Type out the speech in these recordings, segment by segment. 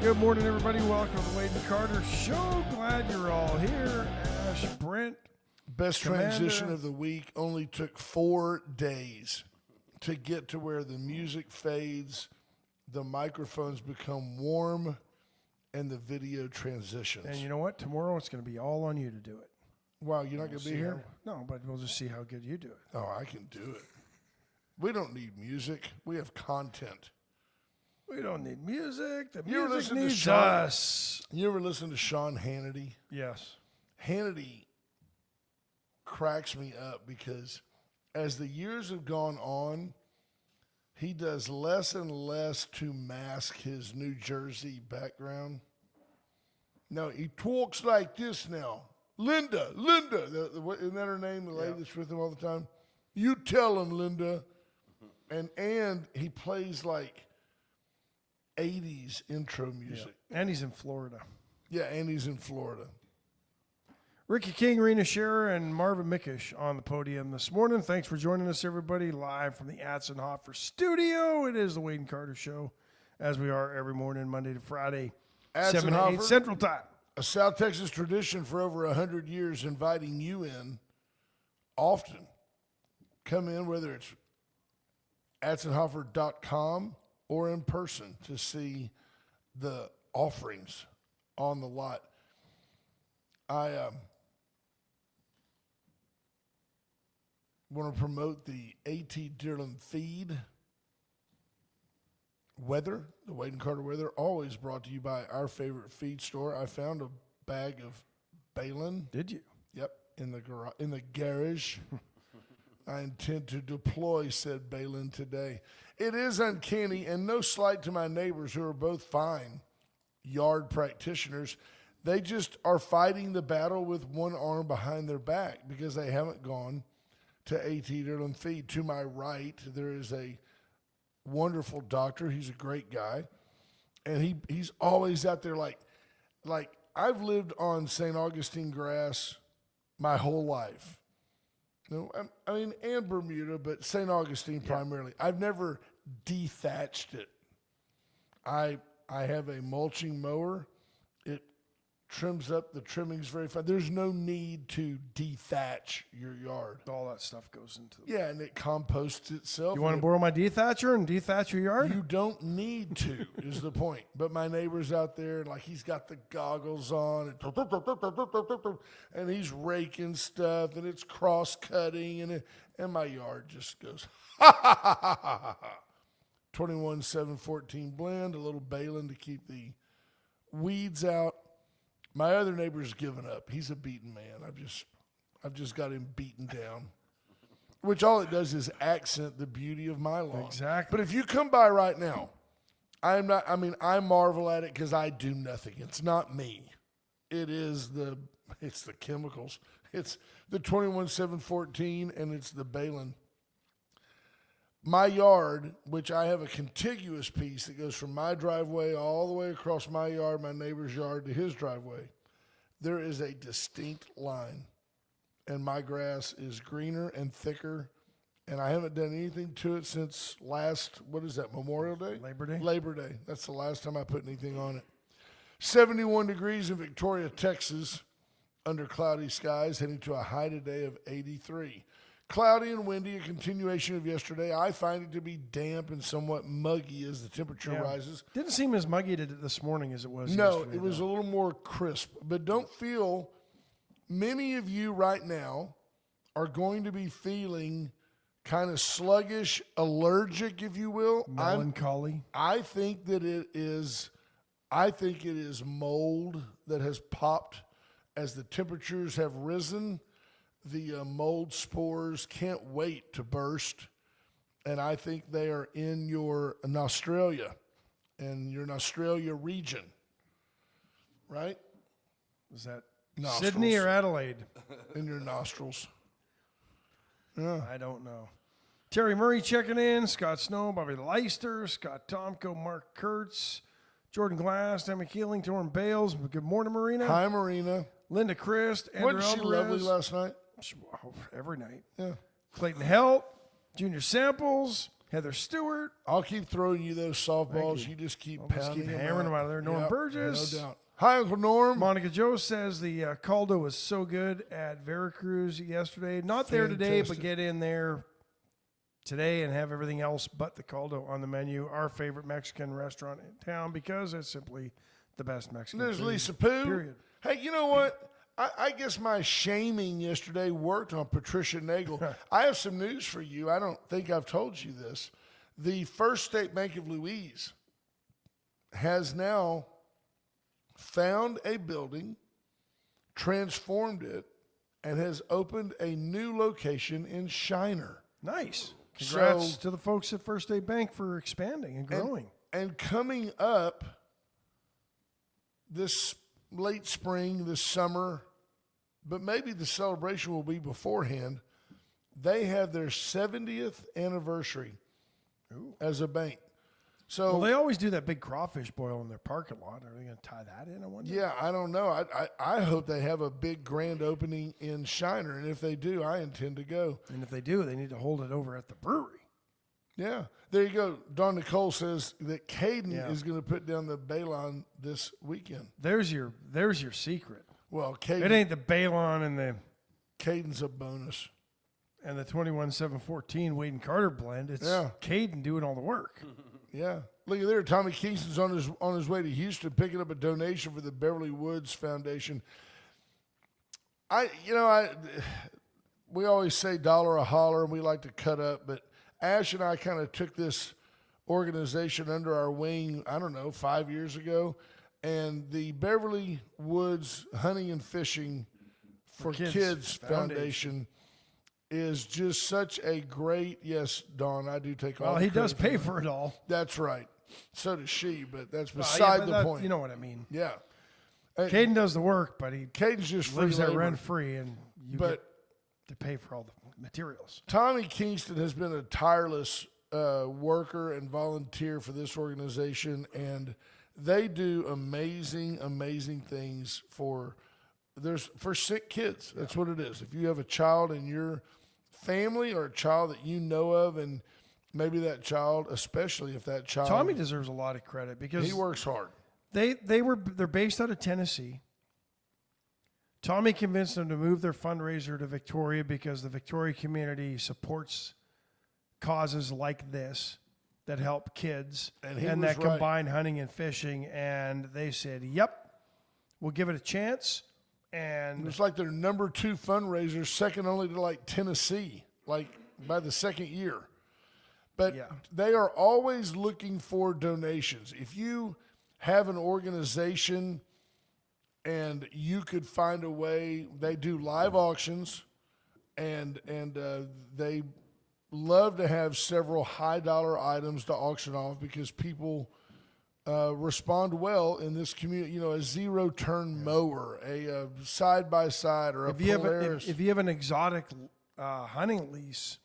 Good morning, everybody. Welcome to the Wade and Carter Show. Glad you're all here. Ash, Brent. Best Commander. transition of the week. Only took 4 days to get to where the music fades, the microphones become warm, and the video transitions. And you know what? Tomorrow it's going to be all on you to do it. Wow, you're not going to be here? No, but we'll just see how good you do it. Oh, I can do it. We don't need music. We have content. We don't need music. The You ever music listen to needs Sean? us. You ever listen to Sean Hannity? Yes. Hannity cracks me up because as the years have gone on, he does less and less to mask his New Jersey background. No, he talks like this now. Linda, isn't that her name, the lady that's with him all the time? You tell him, Linda. And he plays like 80s intro music. And he's in Florida. Yeah, and he's in Florida. Ricky King, Rena Scherer, and Marvin Mickish on the podium this morning. Thanks for joining us, everybody, live from the Atzenhofer studio. It is the Wade and Carter Show, as we are every morning, Monday to Friday, 7 to 8 Atzenhofer, Central Time. a South Texas tradition for over 100 years, inviting you in often. Come in, whether it's Atzenhofer.com or in person to see the offerings on the lot. I want to promote the A.T. Dierland feed. Weather, the Wade and Carter weather, always brought to you by our favorite feed store. I found a bag of Balin. Did you? Yep, in the garage. I intend to deploy said Balin today. It is uncanny, and no slight to my neighbors who are both fine yard practitioners. They just are fighting the battle with one arm behind their back because they haven't gone to A.T. Dierland Feed. To my right, there is a wonderful doctor. He's a great guy. And he's always out there like I've lived on St. Augustine grass my whole life. No, I mean, and Bermuda, but St. Augustine primarily. I've never dethatched it. I have a mulching mower. It trims up the trimmings very fine. There's no need to dethatch your yard. All that stuff goes into it. Yeah, and it composts itself. You want to borrow my dethatcher and dethatch your yard? You don't need to, is the point. But my neighbor's out there, like he's got the goggles on, and he's raking stuff, and it's cross-cutting, and my yard just goes, ha, ha, ha, ha, ha, ha. 21-7-14 blend, a little Balin to keep the weeds out. My other neighbor's given up. He's a beaten man. I've just got him beaten down. Which all it does is accent the beauty of my lawn. Exactly. But if you come by right now, I marvel at it because I do nothing. It's not me. It's the chemicals. It's the 21-7-14 and it's the Balin. My yard, which I have a contiguous piece that goes from my driveway all the way across my yard, my neighbor's yard, to his driveway, there is a distinct line. And my grass is greener and thicker, and I haven't done anything to it since Memorial Day? Labor Day. Labor Day. That's the last time I put anything on it. 71 degrees in Victoria, Texas, under cloudy skies, heading to a high today of 83. Cloudy and windy, a continuation of yesterday. I find it to be damp and somewhat muggy as the temperature rises. Didn't seem as muggy this morning as it was No, yesterday. it was a little more crisp. But don't feel, many of you right now are going to be feeling kind of sluggish, allergic, if you will. Melancholy. I think it is mold that has popped as the temperatures have risen. The mold spores can't wait to burst, and I think they are in your Australia region, right? Is that Nostrils. Sydney or Adelaide? In your nostrils. Yeah. I don't know. Terry Murray checking in. Scott Snow, Bobby Leister, Scott Tomko, Mark Kurtz, Jordan Glass, Emma Keeling, Torrin Bales. Good morning, Marina. Hi, Marina. Linda Christ, Andrew Wasn't she Alvarez. lovely last night? Every night. Yeah. Clayton Helt, Junior Samples, Heather Stewart. I'll keep throwing you those softballs. you. You just keep I'll just pounding keep them hammering out. them out of there. Norm Yep, Burgess. No doubt. Hi, Uncle Norm. Monica Joe says the caldo was so good at Veracruz yesterday. Not there today, but Fantastic. get in there today and have everything else but the caldo on the menu. Our favorite Mexican restaurant in town because it's simply the best Mexican There's food. Lisa Poo. Period. Hey, you know what? I guess my shaming yesterday worked on Patricia Nagel. I have some news for you. I don't think I've told you this. The First State Bank of Louise has now found a building, transformed it, and has opened a new location in Shiner. Nice. Congrats So- to the folks at First State Bank for expanding and growing. And coming up this late spring, this summer, but maybe the celebration will be beforehand, they have their 70th anniversary as a bank. So, Well, they always do that big crawfish boil in their parking lot. Are they going to tie that in? I wonder. yeah, I don't know. I hope they have a big grand opening in Shiner, and if they do, I intend to go. And if they do, they need to hold it over at the brewery. Yeah, there you go. Don Nicole says that Caden Yeah. is going to put down the Balon this weekend. There's your secret. Well, It Caden, ain't the Balon and Caden's a bonus. the 21-7-14 Wade and Carter blend. It's Yeah. Caden doing all the work. Yeah, look at there. Tommy Kingston's on his way to Houston, picking up a donation for the Beverly Woods Foundation. We always say dollar a holler, and we like to cut up, but Ash and I kind of took this organization under our wing, I don't know, 5 years ago, and the Beverly Woods Hunting and Fishing for Kids Kids Foundation. Foundation is just such a great, yes, Don, I do take all Well, the he does credit pay that. for it all. That's right. So does she, but that's Well, yeah, beside but the that- point. You know what I mean. Yeah. Caden does the work, but he Caden's just free lives there labor. rent free, and you But get to pay for all the materials. Tommy Kingston has been a tireless worker and volunteer for this organization, and they do amazing, amazing things for sick kids. That's what it is. If you have a child in your family or a child that you know of, and maybe that child, especially if that child, Tommy deserves a lot of credit because he works hard. they're based out of Tennessee. Tommy convinced them to move their fundraiser to Victoria because the Victoria community supports causes like this that help kids And he and was that right. combine hunting and fishing. And they said, "Yep, we'll give it a chance." And It's like their number 2 fundraiser, second only to like Tennessee, like by the second year. But Yeah. they are always looking for donations. If you have an organization and you could find a way, they do live auctions, and they love to have several high dollar items to auction off because people respond well in this community. You know, a zero turn mower, a side by side, or a if you have Polaris. if you have an exotic hunting lease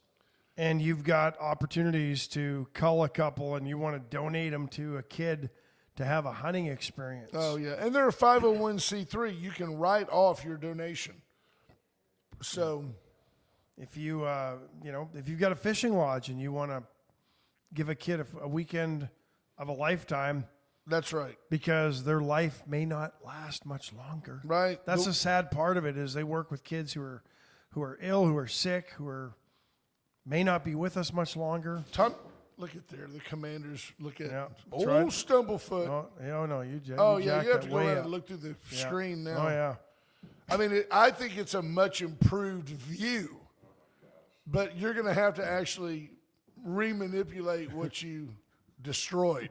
and you've got opportunities to cull a couple and you want to donate them to a kid to have a hunting experience. Oh yeah, and they're a 501c3. You can write off your donation. So If you if you've got a fishing lodge and you want to give a kid a weekend of a lifetime that's right, because their life may not last much longer. right. That's the sad part of it is they work with kids who are ill, who are sick, may not be with us much longer. Tom, look at there. The Commanders look at Yeah, that's old right. Stumblefoot. No, you Oh you yeah, jacked you have that to go way around up. and look through the Yeah. screen now. Oh yeah. I mean, I think it's a much improved view, but you're going to have to actually remanipulate what you destroyed.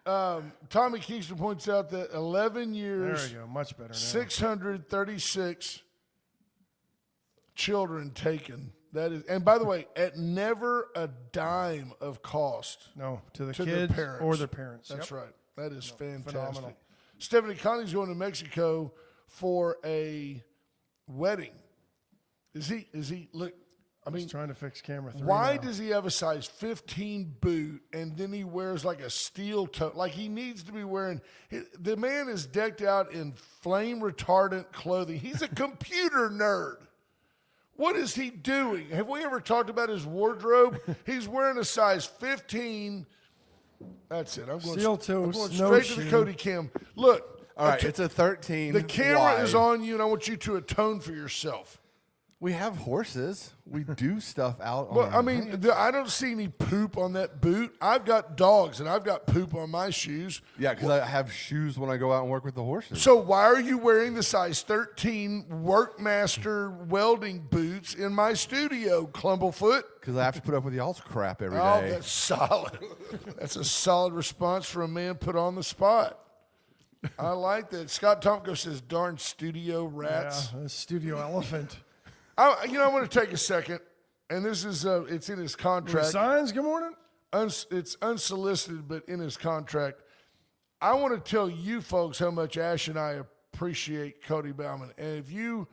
Tommy Kingston points out that 11 There years, we go. Much better now. 636 children taken. That is, and by the way, at never a dime of cost. No, to the To their kids parents. or their parents. That's Yep. right. That is fantastic. phenomenal. Stephanie Conley's going to Mexico for a wedding. Is he look, I mean, He's trying to fix camera 3 why now. does he have a size 15 boot and then he wears like a steel toe? Like he needs to be wearing, the man is decked out in flame retardant clothing. He's a computer nerd. What is he doing? Have we ever talked about his wardrobe? He's wearing a size 15. That's it. I'm going, Steel-toe I'm going straight to snowshoe. the Cody Cam. Look. All right, it's a 13. The camera wide. is on you, and I want you to atone for yourself. We have horses. We do stuff out. Well, on I mean, I don't see any poop on that boot. I've got dogs, and I've got poop on my shoes. yeah, because I have shoes when I go out and work with the horses. So why are you wearing the size 13 Workmaster welding boots in my studio, Clumblefoot? Because I have to put up with y'all's crap every Oh, day. that's solid. That's a solid response for a man put on the spot. I like that. Scott Tomko says, darn studio rats. Yeah, a studio elephant. I want to take a second, and this is it's in his contract. Signs, good morning. It's unsolicited, but in his contract. I want to tell you folks how much Ash and I appreciate Cody Bauman. And if you,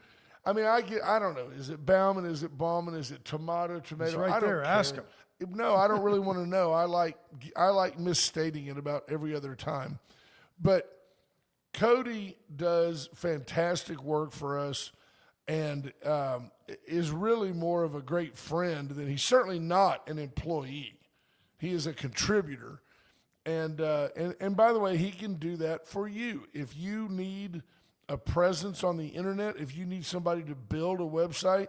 I don't know, is it Bauman? Is it Bauman? Is it tomato? It's right I don't there. care. Ask him. No, I don't really want to know. I like misstating it about every other time. But Cody does fantastic work for us and is really more of a great friend than he's certainly not an employee. He is a contributor. And by the way, he can do that for you. If you need a presence on the internet, if you need somebody to build a website,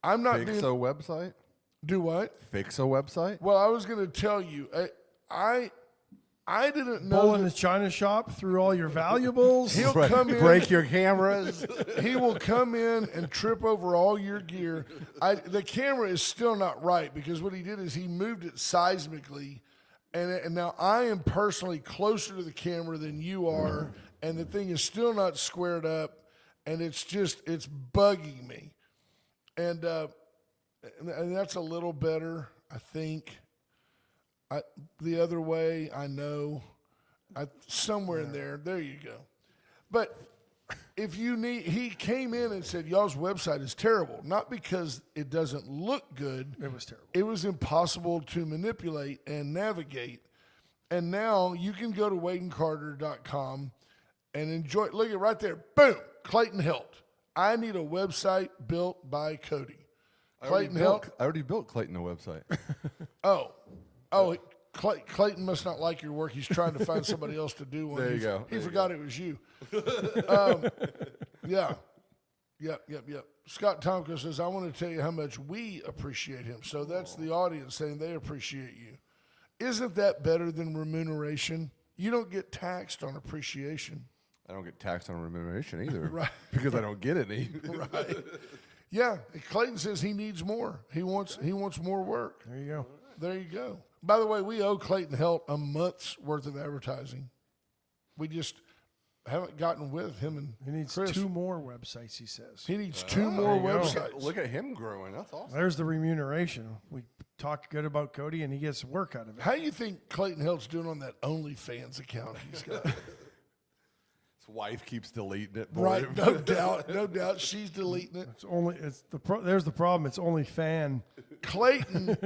I'm not Fix a website? do what? Fix a website? Well, I was going to tell you, I didn't know. Bull in his china shop through all your valuables. He'll come in. Break your cameras. He will come in and trip over all your gear. The camera is still not right because what he did is he moved it seismically, and now I am personally closer to the camera than you are, and the thing is still not squared up, and it's bugging me, and that's a little better, I think. The other way, I know, somewhere in there you go. But if you need, he came in and said, y'all's website is terrible. Not because it doesn't look good. It was terrible. It was impossible to manipulate and navigate. And now you can go to WadeandCarter.com and enjoy, look at right there, boom, Clayton Helt. I need a website built by Cody. Clayton Helt. I already built Clayton a website. Oh, Clayton must not like your work. He's trying to find somebody else to do one. There you go. He forgot it was you. Yeah. Yep. Scott Tomko says, I want to tell you how much we appreciate him. So that's the audience saying they appreciate you. Isn't that better than remuneration? You don't get taxed on appreciation. I don't get taxed on remuneration either. Right. Because I don't get any. Right. Yeah. Clayton says he needs more. He wants more work. There you go. There you go. By the way, we owe Clayton Helt a month's worth of advertising. We just haven't gotten with him and He needs Chris. 2 more websites, he says. He needs 2 more you go. websites. Look at him growing. That's awesome. There's the remuneration. We talk good about Cody, and he gets work out of it. How do you think Clayton Helt's doing on that OnlyFans account he's got? His wife keeps deleting it. For Right, him. no doubt. She's deleting it. There's the problem. It's only fan. Clayton,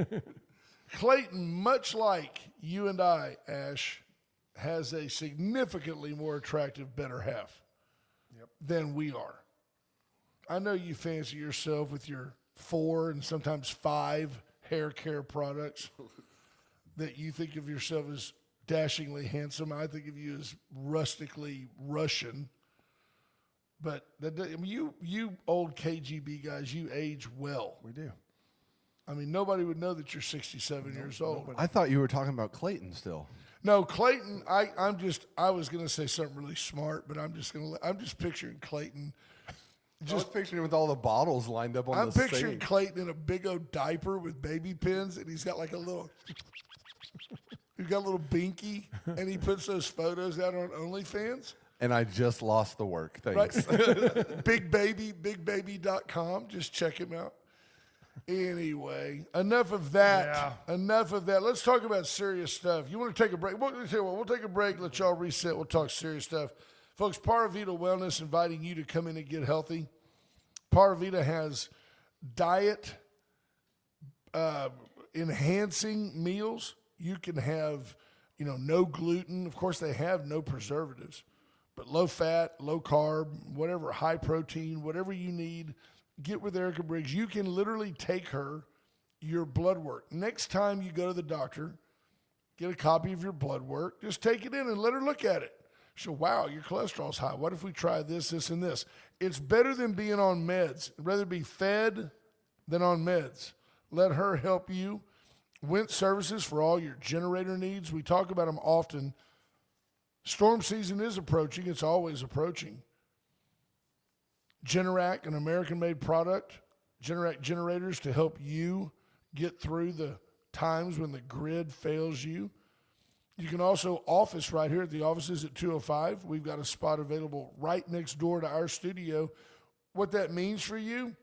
much like you and I, Ash, has a significantly more attractive better half than we are. I know you fancy yourself with your 4 and sometimes 5 hair care products that you think of yourself as dashingly handsome. I think of you as rustically Russian. But you old KGB guys, you age well. We do. I mean, nobody would know that you're 67 years old. I thought you were talking about Clayton still. No, Clayton. I was going to say something really smart, but I'm just picturing Clayton. I was picturing him with all the bottles lined up on I'm the picturing sink. Clayton in a big old diaper with baby pins, and he's got like a little. He's got a little binky, and he puts those photos out on OnlyFans. And I just lost the work. Right? Thanks. bigbaby.com. Just check him out. Anyway, enough of that. Yeah. Enough of that. Let's talk about serious stuff. You want to take a break? We'll take a break, let y'all reset. We'll talk serious stuff. Folks, Paravita Wellness inviting you to come in and get healthy. Paravita has diet enhancing meals. You can have, no gluten. Of course, they have no preservatives, but low fat, low carb, whatever, high protein, whatever you need get with Erica Briggs. You can literally take her your blood work. Next time you go to the doctor, get a copy of your blood work. Just take it in and let her look at it. She'll, wow, your cholesterol's high. What if we try this, this, and this? It's better than being on meds. I'd rather be fed than on meds. Let her help you. Went services for all your generator needs. We talk about them often. Storm season is approaching. It's always approaching. Generac, an American-made product. Generac generators to help you get through the times when the grid fails you. You can also office right here at the offices at 205. We've got a spot available right next door to our studio. What that means for you,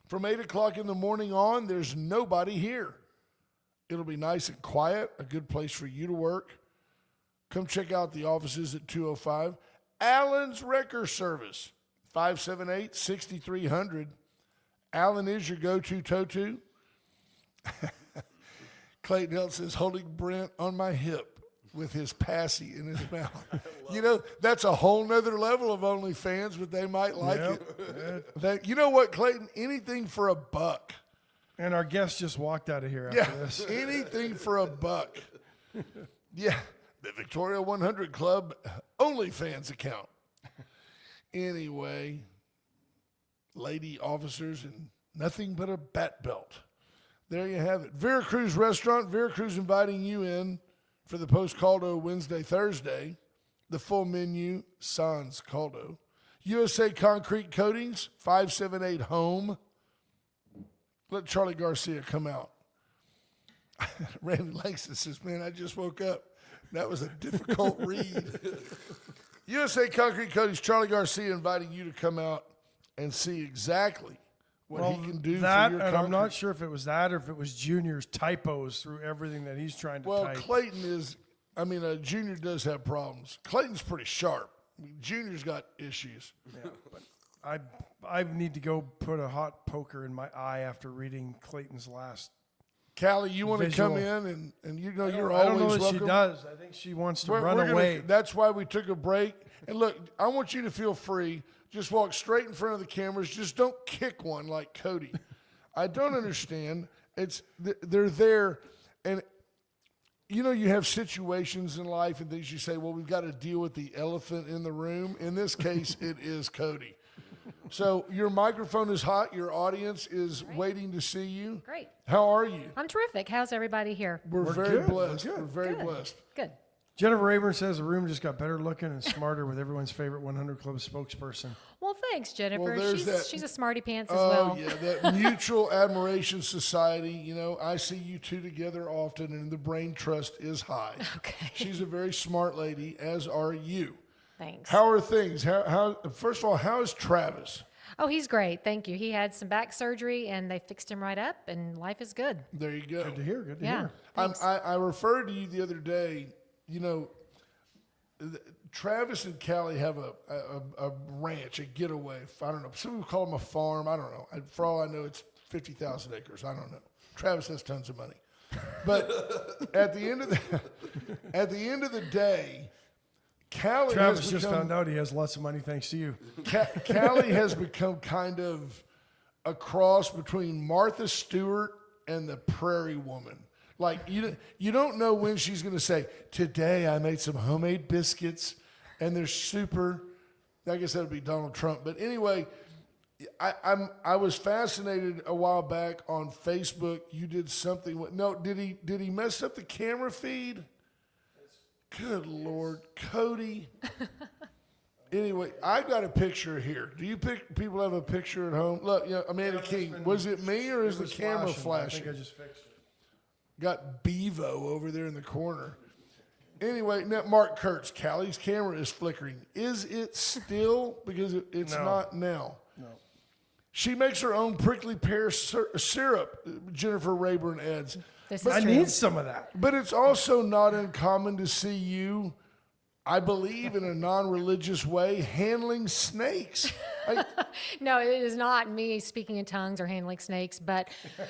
from 8 o'clock in the morning on, there's nobody here. It'll be nice and quiet, a good place for you to work. Come check out the offices at 205. Allen's Wrecker Service, 578-6300. Allen is your go-to tow-to. Clayton Hill says, holding Brent on my hip with his passy in his mouth. You know, that's a whole nother level of OnlyFans, but they might like it. You know what, Clayton? Anything for a buck. And our guest just walked out of here after this. Anything for a buck. Yeah, the Victoria 100 Club OnlyFans account. Anyway, lady officers and nothing but a bat belt. There you have it. Veracruz Restaurant. Veracruz inviting you in for the post Caldo Wednesday, Thursday. The full menu, sans Caldo. USA Concrete Coatings, 578 Home. Let Charlie Garcia come out. Randy Langston says, man, I just woke up. That was a difficult read. USA Concrete Coatings, Charlie Garcia inviting you to come out and see exactly what he can do that, for your and concrete. I'm not sure if it was that or if it was Junior's typos through everything that he's trying to Well, type. Clayton is, Junior does have problems. Clayton's pretty sharp. Junior's got issues. Yeah, but I need to go put a hot poker in my eye after reading Clayton's last. Callie, you want to come Visual. in and you know you're I don't always know that welcome. she does. I think she wants to We're run gonna- away. That's why we took a break. And look, I want you to feel free. Just walk straight in front of the cameras. Just don't kick one like Cody. I don't understand. They're there, and you know you have situations in life and things you say, well, we've got to deal with the elephant in the room. In this case, it is Cody. So your microphone is hot. Your audience is waiting to see you. Great. How are you? I'm terrific. How's everybody here? We're very good. blessed. We're good. We're very Good. blessed. Good. Jennifer Rayburn says the room just got better looking and smarter with everyone's favorite 100 Club spokesperson. Well, thanks, Jennifer. Well, there's that- She's a smarty pants as Oh, well. yeah, that Mutual Admiration Society. You know, I see you two together often, and the brain trust is high. Okay. She's a very smart lady, as are you. Thanks. How are things? How? First of all, how is Travis? Oh, he's great. Thank you. He had some back surgery, and they fixed him right up, and life is good. There you go. Good to hear. Good to Yeah. hear. Thanks. I referred to you the other day. You know, Travis and Callie have a ranch, a getaway. I don't know. Some people call them a farm. I don't know. For all I know, it's 50,000 acres. I don't know. Travis has tons of money. But at the end of the day, Callie Travis has just become, found out he has lots of money thanks to you. Callie has become kind of a cross between Martha Stewart and the Prairie Woman. Like you don't know when she's going to say, "Today I made some homemade biscuits," and they're super. I guess that would be Donald Trump. But anyway, I was fascinated a while back on Facebook. You did something with did he mess up the camera feed? Good Lord, Cody. Anyway, I got a picture here. Do you people have a picture at home? Look, Amanda King. Was it me or is the camera I flashing? think I just fixed it. Got Bevo over there in the corner. Anyway, now Mark Kurtz, Callie's camera is flickering. Is it still? Because it's No. not now. No. She makes her own prickly pear syrup, Jennifer Rayburn adds. This I is true. need some of that. But it's also not uncommon to see you, I believe in a non-religious way, handling snakes. No, it is not me speaking in tongues or handling snakes. But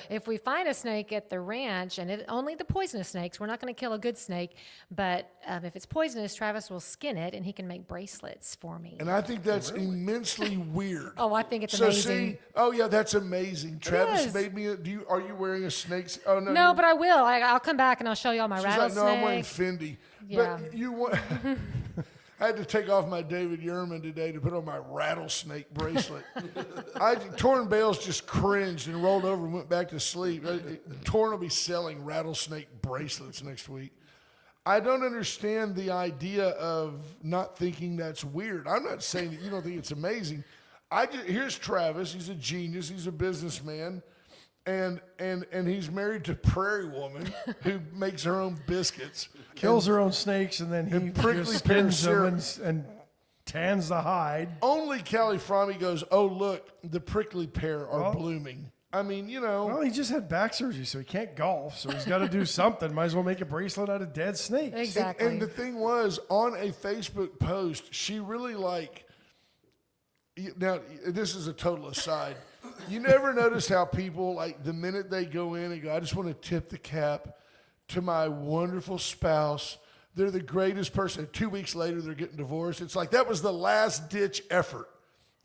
if we find a snake at the ranch, and only the poisonous snakes, we're not going to kill a good snake. But if it's poisonous, Travis will skin it, and he can make bracelets for me. And I think that's immensely weird. Oh, I think it's So amazing. see, oh yeah, that's amazing. Travis is. made me. Are you wearing a snake? Oh no. No, you- but I will. I'll come back and I'll show you all my She's like, rattlesnake. no, I'm wearing Fendi. Yeah. But you want. I had to take off my David Yurman today to put on my rattlesnake bracelet. Torn Bales just cringed and rolled over and went back to sleep. Torn will be selling rattlesnake bracelets next week. I don't understand the idea of not thinking that's weird. I'm not saying that you don't think it's amazing. Here's Travis. He's a genius. He's a businessman. And he's married to Prairie Woman who makes her own biscuits. Kills her own snakes, and then he and prickly just pear skins them syrup. and tans the hide. Only Callie Frommy goes, oh, look, the prickly pear are blooming. I mean, you know. Well, he just had back surgery, so he can't golf. So he's got to do something. Might as well make a bracelet out of dead snakes. Exactly. And the thing was, on a Facebook post, she really now, this is a total aside. You never notice how people, the minute they go in and go, I just want to tip the cap to my wonderful spouse. They're the greatest person. 2 weeks later, they're getting divorced. It's like that was the last ditch effort,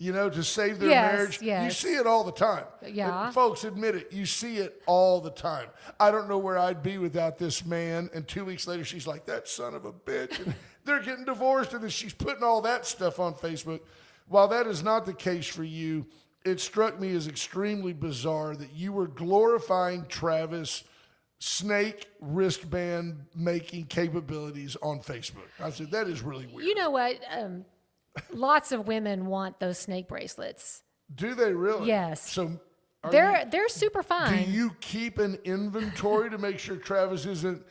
to save their Yes, marriage. yes. You see it all the time. Yeah. And folks, admit it. You see it all the time. I don't know where I'd be without this man. And 2 weeks later, she's like, that son of a bitch. And they're getting divorced. And then she's putting all that stuff on Facebook. While that is not the case for you, it struck me as extremely bizarre that you were glorifying Travis' snake wristband making capabilities on Facebook. I said, that is really weird. You know what? Lots of women want those snake bracelets. Do they really? Yes. So They're super do fine. you keep an inventory to make sure Travis isn't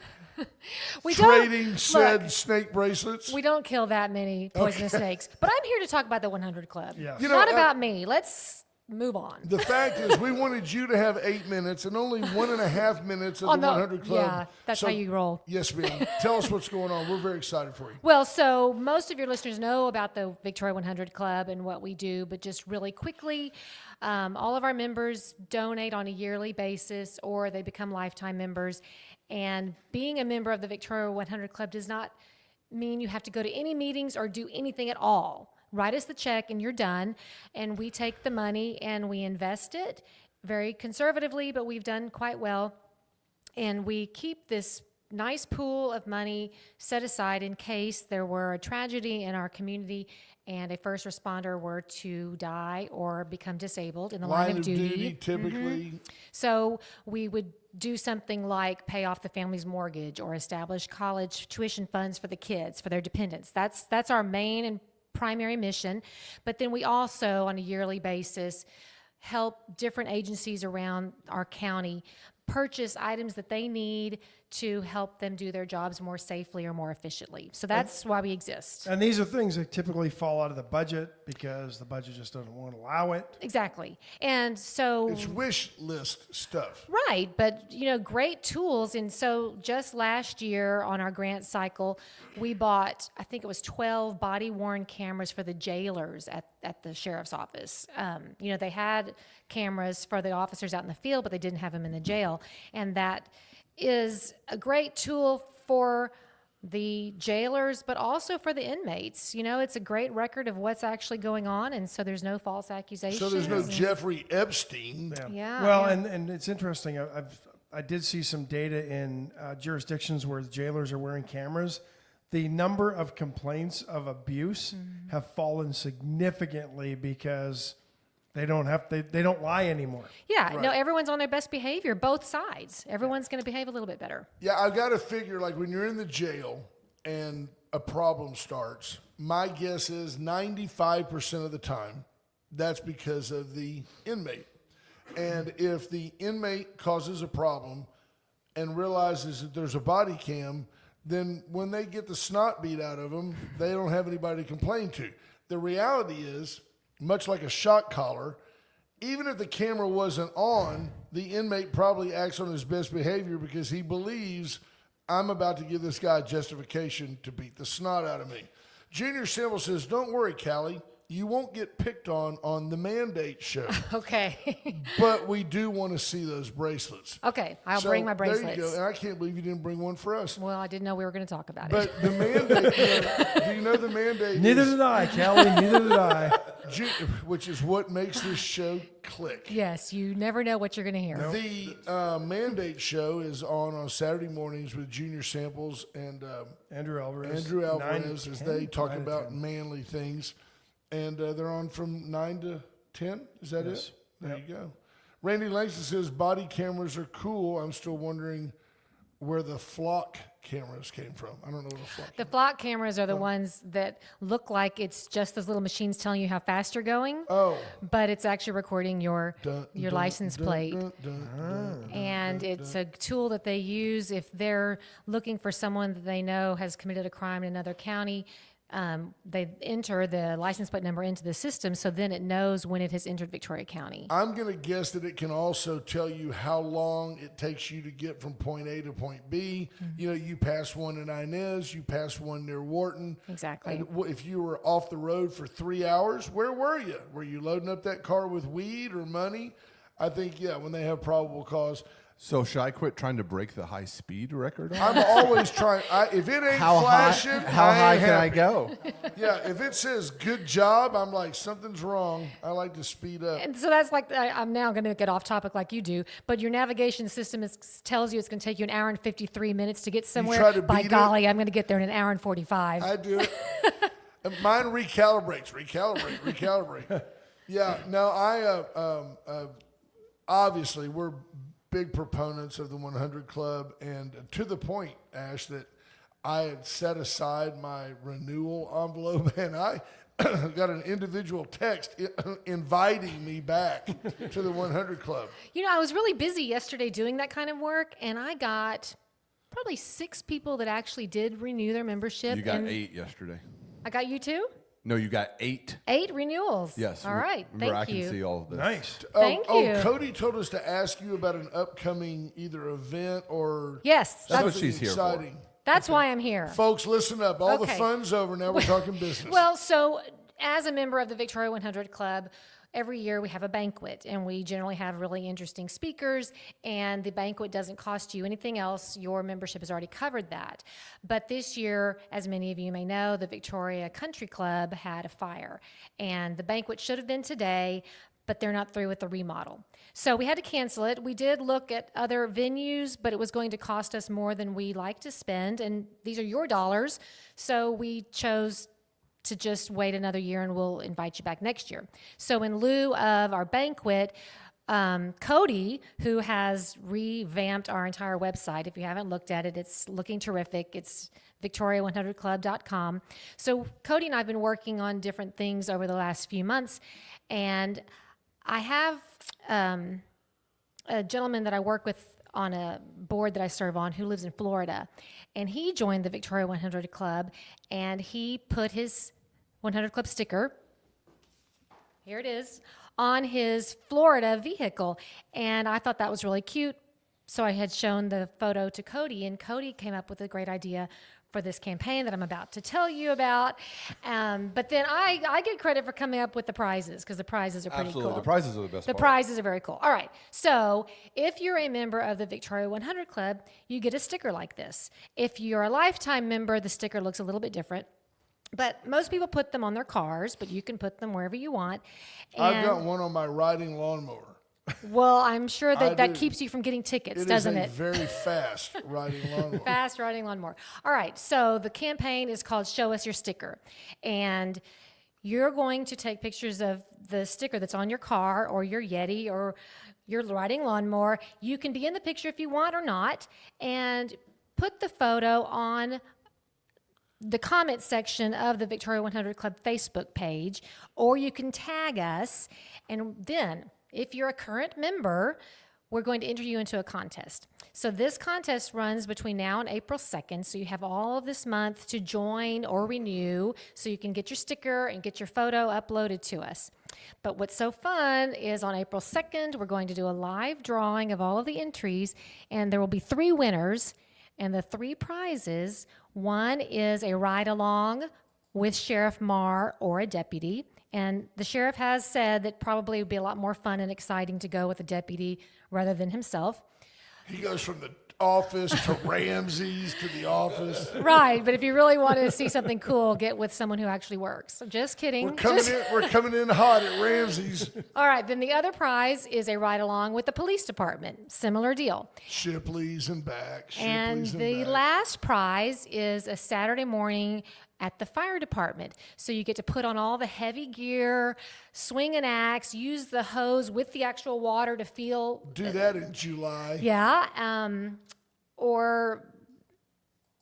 We trading said look, snake bracelets? we don't kill that many poisonous snakes. But I'm here to talk about the 100 Club. Yes. Not about me. Let's move on. The fact is, we wanted you to have 8 minutes and only 1.5 minutes of On the the- 100 Club. yeah, that's how you roll. Yes, ma'am. Tell us what's going on. We're very excited for you. Well, so most of your listeners know about the Victoria 100 Club and what we do, but just really quickly, all of our members donate on a yearly basis or they become lifetime members. And being a member of the Victoria 100 Club does not mean you have to go to any meetings or do anything at all. Write us the check and you're done. And we take the money and we invest it very conservatively, but we've done quite well. And we keep this nice pool of money set aside in case there were a tragedy in our community and a first responder were to die or become disabled in the line of duty. typically. So we would do something like pay off the family's mortgage or establish college tuition funds for the kids, for their dependents. That's our main and primary mission. But then we also, on a yearly basis, help different agencies around our county purchase items that they need to help them do their jobs more safely or more efficiently. So that's why we exist. And these are things that typically fall out of the budget because the budget just doesn't want to allow it. Exactly. And so It's wish list stuff. right, but great tools. And so just last year on our grant cycle, we bought, I think it was 12 body-worn cameras for the jailers at the sheriff's office. They had cameras for the officers out in the field, but they didn't have them in the jail. And that is a great tool for the jailers, but also for the inmates. It's a great record of what's actually going on, and so there's no false accusations. So there's no Jeffrey Epstein. Yeah, Well, yeah. and it's interesting. I did see some data in jurisdictions where the jailers are wearing cameras. The number of complaints of abuse have fallen significantly because they don't lie anymore. Yeah, no, everyone's on their best behavior, both sides. Everyone's going to behave a little bit better. Yeah, I've got to figure, when you're in the jail and a problem starts, my guess is 95% of the time, that's because of the inmate. And if the inmate causes a problem and realizes that there's a body cam, then when they get the snot beat out of them, they don't have anybody to complain to. The reality is, much like a shock collar, even if the camera wasn't on, the inmate probably acts on his best behavior because he believes I'm about to give this guy justification to beat the snot out of me. Junior Simple says, don't worry, Callie. you won't get picked on the mandate show. Okay. But we do want to see those bracelets. Okay, I'll So bring my There you bracelets. go. And I can't believe you didn't bring one for us. Well, I didn't know we were going to talk about it. But the mandate, do you know the mandate? Neither is did I, Kelly. Neither did I. which is what makes this show click. Yes, you never know what you're going to hear. The mandate show is on Saturday mornings with Junior Samples and Andrew Alvarez. Andrew 9 Alvarez to as 10? they talk 9 to about 10. manly things. And they're on from 9 to 10. Is that Yes. it? There you go. Randy Langston says body cameras are cool. I'm still wondering where the flock cameras came from. I don't know what a flock The flock cameras are the ones that look like it's just those little machines telling you how fast you're going, but it's actually recording your license plate. And it's a tool that they use if they're looking for someone that they know has committed a crime in another county. They enter the license plate number into the system, so then it knows when it has entered Victoria County. I'm going to guess that it can also tell you how long it takes you to get from point A to point B. You know, you pass one in Inez, you pass one near Wharton. Exactly. And if you were off the road for 3 hours, where were you? Were you loading up that car with weed or money? I think, yeah, when they have probable cause. So should I quit trying to break the high speed record? I'm always trying. If it ain't How flashing, high ain't can I happy. go? Yeah, if it says good job, I'm like, something's wrong. I like to speed up. And so that's like, I'm now going to get off topic like you do, but your navigation system tells you it's going to take you an hour and 53 minutes to get somewhere. try to By beat it? golly, I'm going to get there in an hour and 45. I do it. And mine recalibrates. Yeah, no, obviously, we're big proponents of the 100 Club, and to the point, Ash, that I had set aside my renewal envelope, and I got an individual text inviting me back to the 100 Club. You know, I was really busy yesterday doing that kind of work, and I got probably 6 people that actually did renew their membership. You got and 8 yesterday. I got you too? No, you got 8. 8 renewals. Yes. All right. Remember, Thank I you. can see all of this. Nice. Thank you. Cody told us to ask you about an upcoming either event or Yes. That's what something she's here exciting. That's why I'm here. Folks, listen up. All the Okay. fun's over. Now we're talking business. Well, so as a member of the Victoria 100 Club, every year we have a banquet, and we generally have really interesting speakers, and the banquet doesn't cost you anything else. Your membership has already covered that. But this year, as many of you may know, the Victoria Country Club had a fire, and the banquet should have been today, but they're not through with the remodel. So we had to cancel it. We did look at other venues, but it was going to cost us more than we like to spend, and these are your dollars, so we chose to just wait another year, and we'll invite you back next year. So in lieu of our banquet, Cody, who has revamped our entire website, if you haven't looked at it, it's looking terrific. It's victoria100club.com. So Cody and I have been working on different things over the last few months, and I have a gentleman that I work with on a board that I serve on who lives in Florida, and he joined the Victoria 100 Club, and he put his 100 Club sticker, here it is, on his Florida vehicle, and I thought that was really cute, so I had shown the photo to Cody, and Cody came up with a great idea for this campaign that I'm about to tell you about, but then I get credit for coming up with the prizes, because the prizes are pretty Absolutely. cool. The prizes are the best The part. prizes are very cool. All right. So if you're a member of the Victoria 100 Club, you get a sticker like this. If you're a lifetime member, the sticker looks a little bit different. But most people put them on their cars, but you can put them wherever you want. I've got And, one on my riding lawnmower. well, I'm sure I that that do. keeps you from getting tickets, It is doesn't a it? very fast riding lawnmower. Fast riding lawnmower. All right, so the campaign is called Show Us Your Sticker. And you're going to take pictures of the sticker that's on your car or your Yeti or your riding lawnmower. You can be in the picture if you want or not, and put the photo on the comment section of the Victoria 100 Club Facebook page, or you can tag us, and then if you're a current member, we're going to enter you into a contest. So this contest runs between now and April 2nd, so you have all of this month to join or renew so you can get your sticker and get your photo uploaded to us. But what's so fun is on April 2nd, we're going to do a live drawing of all of the entries, and there will be 3 winners, and the 3 prizes, one is a ride-along with Sheriff Marr or a deputy And the sheriff has said that probably it would be a lot more fun and exciting to go with a deputy rather than himself. He goes from the office to Ramsey's to the office. Right, but if you really want to see something cool, get with someone who actually works. So just kidding. We're coming in hot at Ramsey's. All right, then the other prize is a ride along with the police department. Similar deal. Shipley's and back. And Shipley's the back. last prize is a Saturday morning at the fire department. So you get to put on all the heavy gear, swing an axe, use the hose with the actual water to feel. Do that in July. Yeah. Or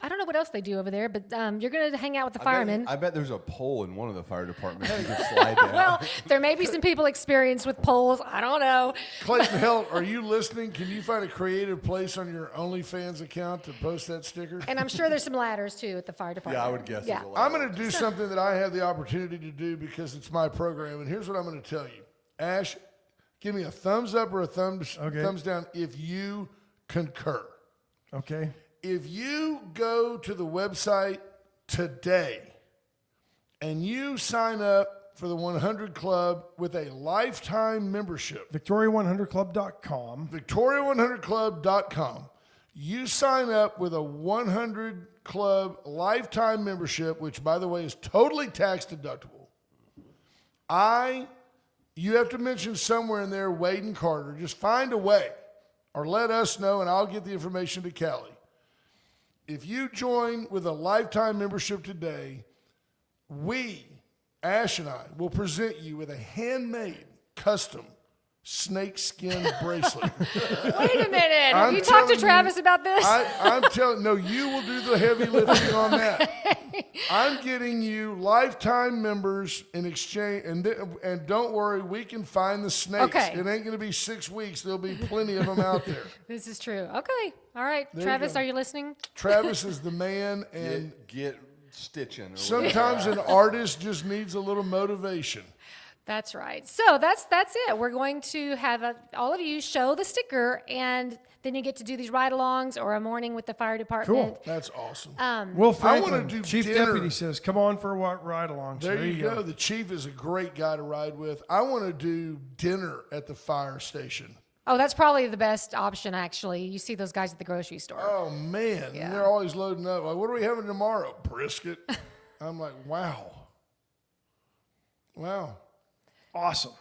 I don't know what else they do over there, but you're going to hang out with the firemen. I bet there's a pole in one of the fire departments you can slide down. Well, there may be some people experienced with poles. I don't know. Clayton Helt, are you listening? Can you find a creative place on your OnlyFans account to post that sticker? And I'm sure there's some ladders too at the fire department. Yeah, I would guess. Yeah. there's a lot. I'm going to do something that I have the opportunity to do because it's my program. And here's what I'm going to tell you. Ash, give me a thumbs up or a thumbs down if you concur. Okay. If you go to the website today and you sign up for the 100 Club with a lifetime membership, Victoria100club.com. Victoria100club.com, you sign up with a 100 Club lifetime membership, which, by the way, is totally tax deductible. You have to mention somewhere in there Wade and Carter. Just find a way or let us know, and I'll get the information to Callie. If you join with a lifetime membership today, Ash and I, will present you with a handmade, custom snakeskin bracelet. Wait a minute. Have I'm you talked to telling Travis about this? I'm telling, no, you will do the heavy lifting on that. I'm getting you lifetime members in exchange, and don't worry, we can find the snakes. Okay. It ain't going to be 6 weeks. There'll be plenty of them out there. This is true. Okay. All right. you Travis, go. are you listening? Travis is the man, and Get stitching. Or whatever. sometimes an artist just needs a little motivation. That's right. So that's it. We're going to have all of you show the sticker, and then you get to do these ride-alongs or a morning with the fire department. Cool. That's awesome. Will I wanna Franklin, do Chief dinner. Deputy, says, come on for a ride along. So There you go. The chief is a great guy to ride with. I want to do dinner at the fire station. Oh, that's probably the best option, actually. You see those guys at the grocery store. Oh, man. Yeah. And they're always loading up. Like, what are we having tomorrow? Brisket. I'm like, wow. Wow. Awesome.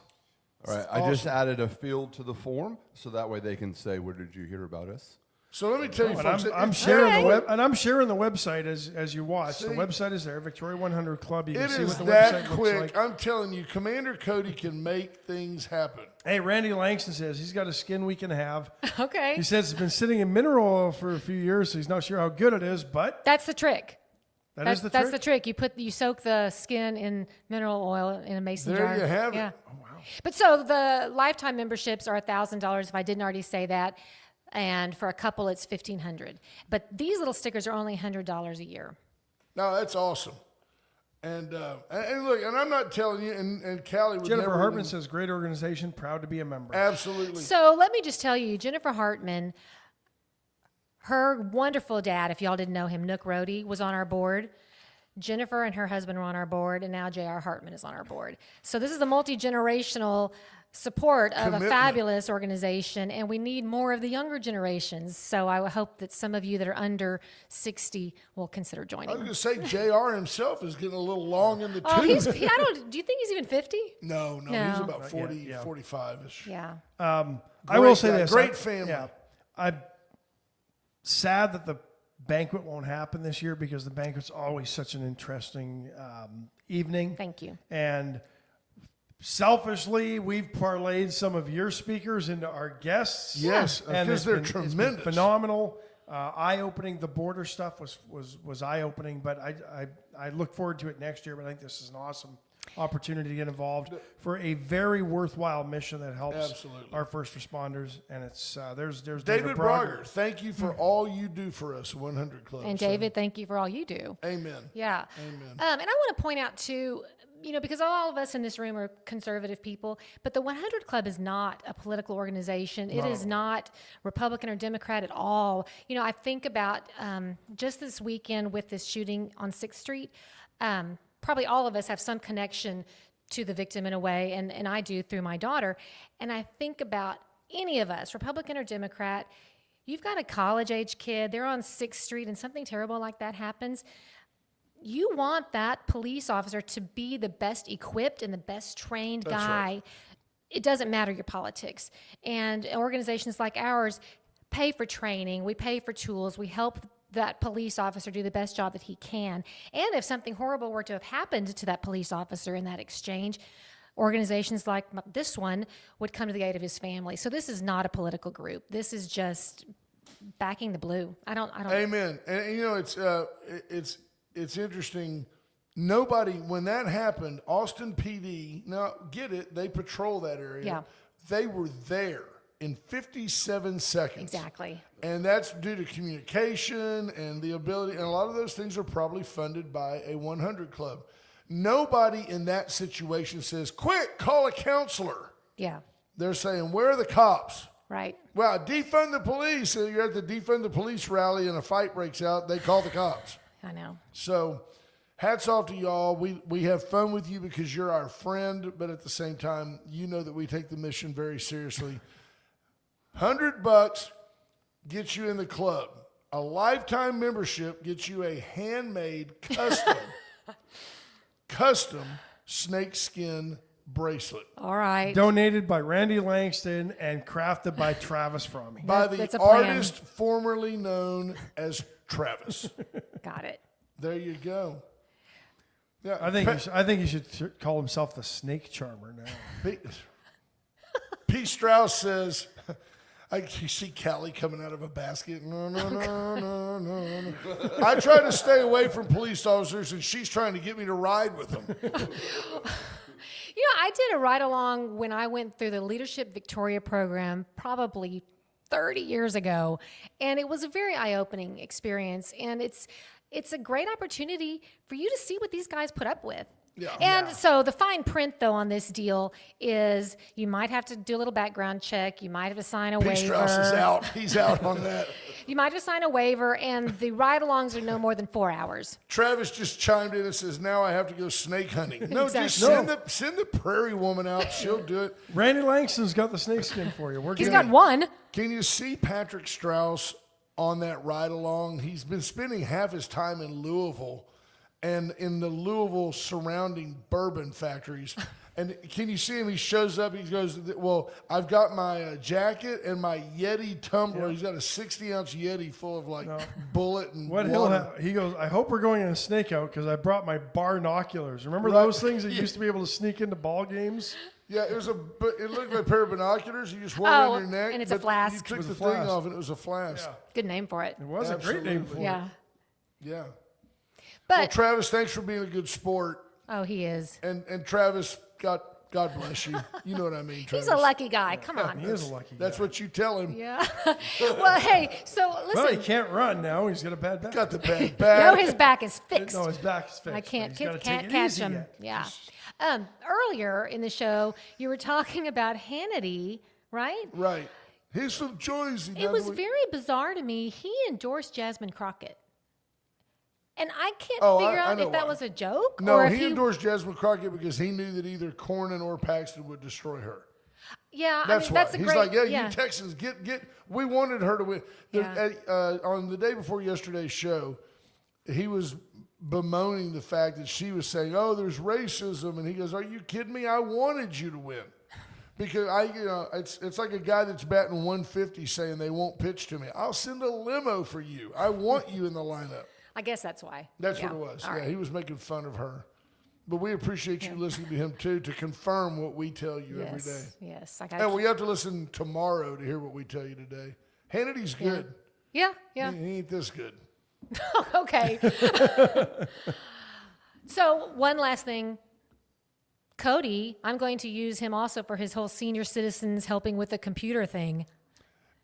All right, I just added a field to the form, so that way they can say, "Where did you hear about us?" So let me tell you, And folks. I'm it's sharing very- the web, and I'm sharing the website as you watch. See? The website is there, Victoria 100 Club. You can It see is what the that website quick. looks like. I'm telling you, Commander Cody can make things happen. Hey, Randy Langston says he's got a skin we can have. Okay. He says it's been sitting in mineral oil for a few years, so he's not sure how good it is, but That's the trick. that's the That's trick. the trick. You soak the skin in mineral oil in a mason There jar. you have it. Yeah. Oh, wow. But so the lifetime memberships are $1,000 if I didn't already say that, and for a couple it's $1,500. But these little stickers are only $100 a year. No, that's awesome. And look, and I'm not telling you, and Callie would Jennifer never Hartman even- says, great organization, proud to be a member. absolutely. So let me just tell you, Jennifer Hartman, her wonderful dad, if y'all didn't know him, Nook Rohde, was on our board. Jennifer and her husband were on our board, and now J.R. Hartman is on our board. So this is a multi-generational support of Commitment. a fabulous organization, and we need more of the younger generations. So I would hope that some of you that are under 60 will consider I was joining. going to say, JR himself is getting a little long in the Oh, tooth. do you think he's even 50? No, he's No. about Not 40, yet, yeah. 45-ish. Yeah. I will say guy, this. great family. Yeah. I'm sad that the banquet won't happen this year because the banquet's always such an interesting evening. Thank you. And selfishly, we've parlayed some of your speakers into our guests. Yes, and because they're it's been tremendous. phenomenal. Eye-opening. The border stuff was eye-opening, but I look forward to it next year. But I think this is an awesome opportunity to get involved for a very worthwhile mission that helps Absolutely. our first responders. And it's there's David Brager, thank you for all you do for us, 100 Club. And So, David, thank you for all you do. amen. Yeah. Amen. And I want to point out too, because all of us in this room are conservative people, but the 100 Club is not a political organization. It is not Republican or Democrat at all. I think about just this weekend with this shooting on 6th Street, probably all of us have some connection to the victim in a way, and I do through my daughter. And I think about any of us, Republican or Democrat, you've got a college-age kid, they're on 6th Street, and something terrible like that happens. You want that police officer to be the best equipped and the best trained guy. right. It doesn't matter your politics. And organizations like ours pay for training, we pay for tools, we help that police officer do the best job that he can. And if something horrible were to have happened to that police officer in that exchange, organizations like this one would come to the aid of his family. So this is not a political group. This is just backing the blue. I don't. Amen. And you know, it's interesting. Nobody, when that happened, Austin PD, now get it, they patrol that area. Yeah. They were there in 57 seconds. Exactly. And that's due to communication and the ability, and a lot of those things are probably funded by a 100 club. Nobody in that situation says, quick, call a counselor. Yeah. They're saying, where are the cops? Right. Well, defund the police. You're at the defund the police rally and a fight breaks out. They call the cops. I know. So hats off to y'all. We have fun with you because you're our friend, but at the same time, you know that we take the mission very seriously. $100 gets you in the club. A lifetime membership gets you a handmade custom snakeskin bracelet All right. Donated by Randy Langston and crafted by Travis Fromme. by That's the a plan. artist formerly known as Travis. Got it. There you go. Yeah, I think he should call himself the Snake Charmer now. P. Strauss says, you see Callie coming out of a basket. No. I try to stay away from police officers, and she's trying to get me to ride with them. You know, I did a ride along when I went through the Leadership Victoria program probably 30 years ago, and it was a very eye-opening experience. And it's a great opportunity for you to see what these guys put up with. Yeah. And so the fine print, though, on this deal is you might have to do a little background check. You might have to sign a P. waiver. Strauss is out. He's out on that. You might have to sign a waiver, and the ride-alongs are no more than 4 hours. Travis just chimed in and says, now I have to go snake hunting. No, just Exactly. send the prairie woman out. She'll do it. Randy Langston's got the snakeskin for you. He's got one. Can you see Patrick Strauss on that ride along? He's been spending half his time in Louisville and in the Louisville surrounding bourbon factories. And can you see him? He shows up. He goes, well, I've got my jacket and my Yeti tumbler. He's got a 60-ounce Yeti full of bullet and What water. he goes, I hope we're going on a snake out because I brought my barnoculars. Remember those things that used to be able to sneak into ball games? Yeah, it looked like a pair of binoculars. You just wore Oh, it on your neck. and it's a but flask. You It took was the a thing flask. off and it was a flask. Good name for it. It was a great name for it. Yeah. Yeah. But, Well, Travis, thanks for being a good sport. oh, he is. And Travis, God bless you. You know what I mean, Travis. He's a lucky guy. Come on. He is a lucky That's guy. what you tell him. Yeah. Well, hey, so Well, he listen. can't run now. He's got a bad back. Got the bad No, back. his back is fixed. No, his back is fixed. I can't but he's gotta can't take it catch easy him. yet. Yeah. Earlier in the show, you were talking about Hannity, right? Right. He's from Jersey. It was very bizarre to me. He endorsed Jasmine Crockett. And I can't figure I out know if that why. was a joke No, or if he endorsed Jasmine Crockett because he knew that either Cornyn or Paxton would destroy her. Yeah, That's I mean, why. that's a He's great. like, you Texans, get. We wanted her to win. Yeah. On the day before yesterday's show, he was bemoaning the fact that she was saying, "Oh, there's racism," and he goes, "Are you kidding me? I wanted you to win." Because it's like a guy that's batting 150 saying they won't pitch to me. I'll send a limo for you. I want you in the lineup. I guess that's why. That's Yeah. what it was. All Yeah, right. he was making fun of her. But we appreciate you listening to him too, to confirm what we tell you every day. Yes. I And got we have to listen tomorrow to hear what we tell you today. Hannity's good. Yeah. He ain't this good. Okay. So one last thing. Cody, I'm going to use him also for his whole senior citizens helping with the computer thing.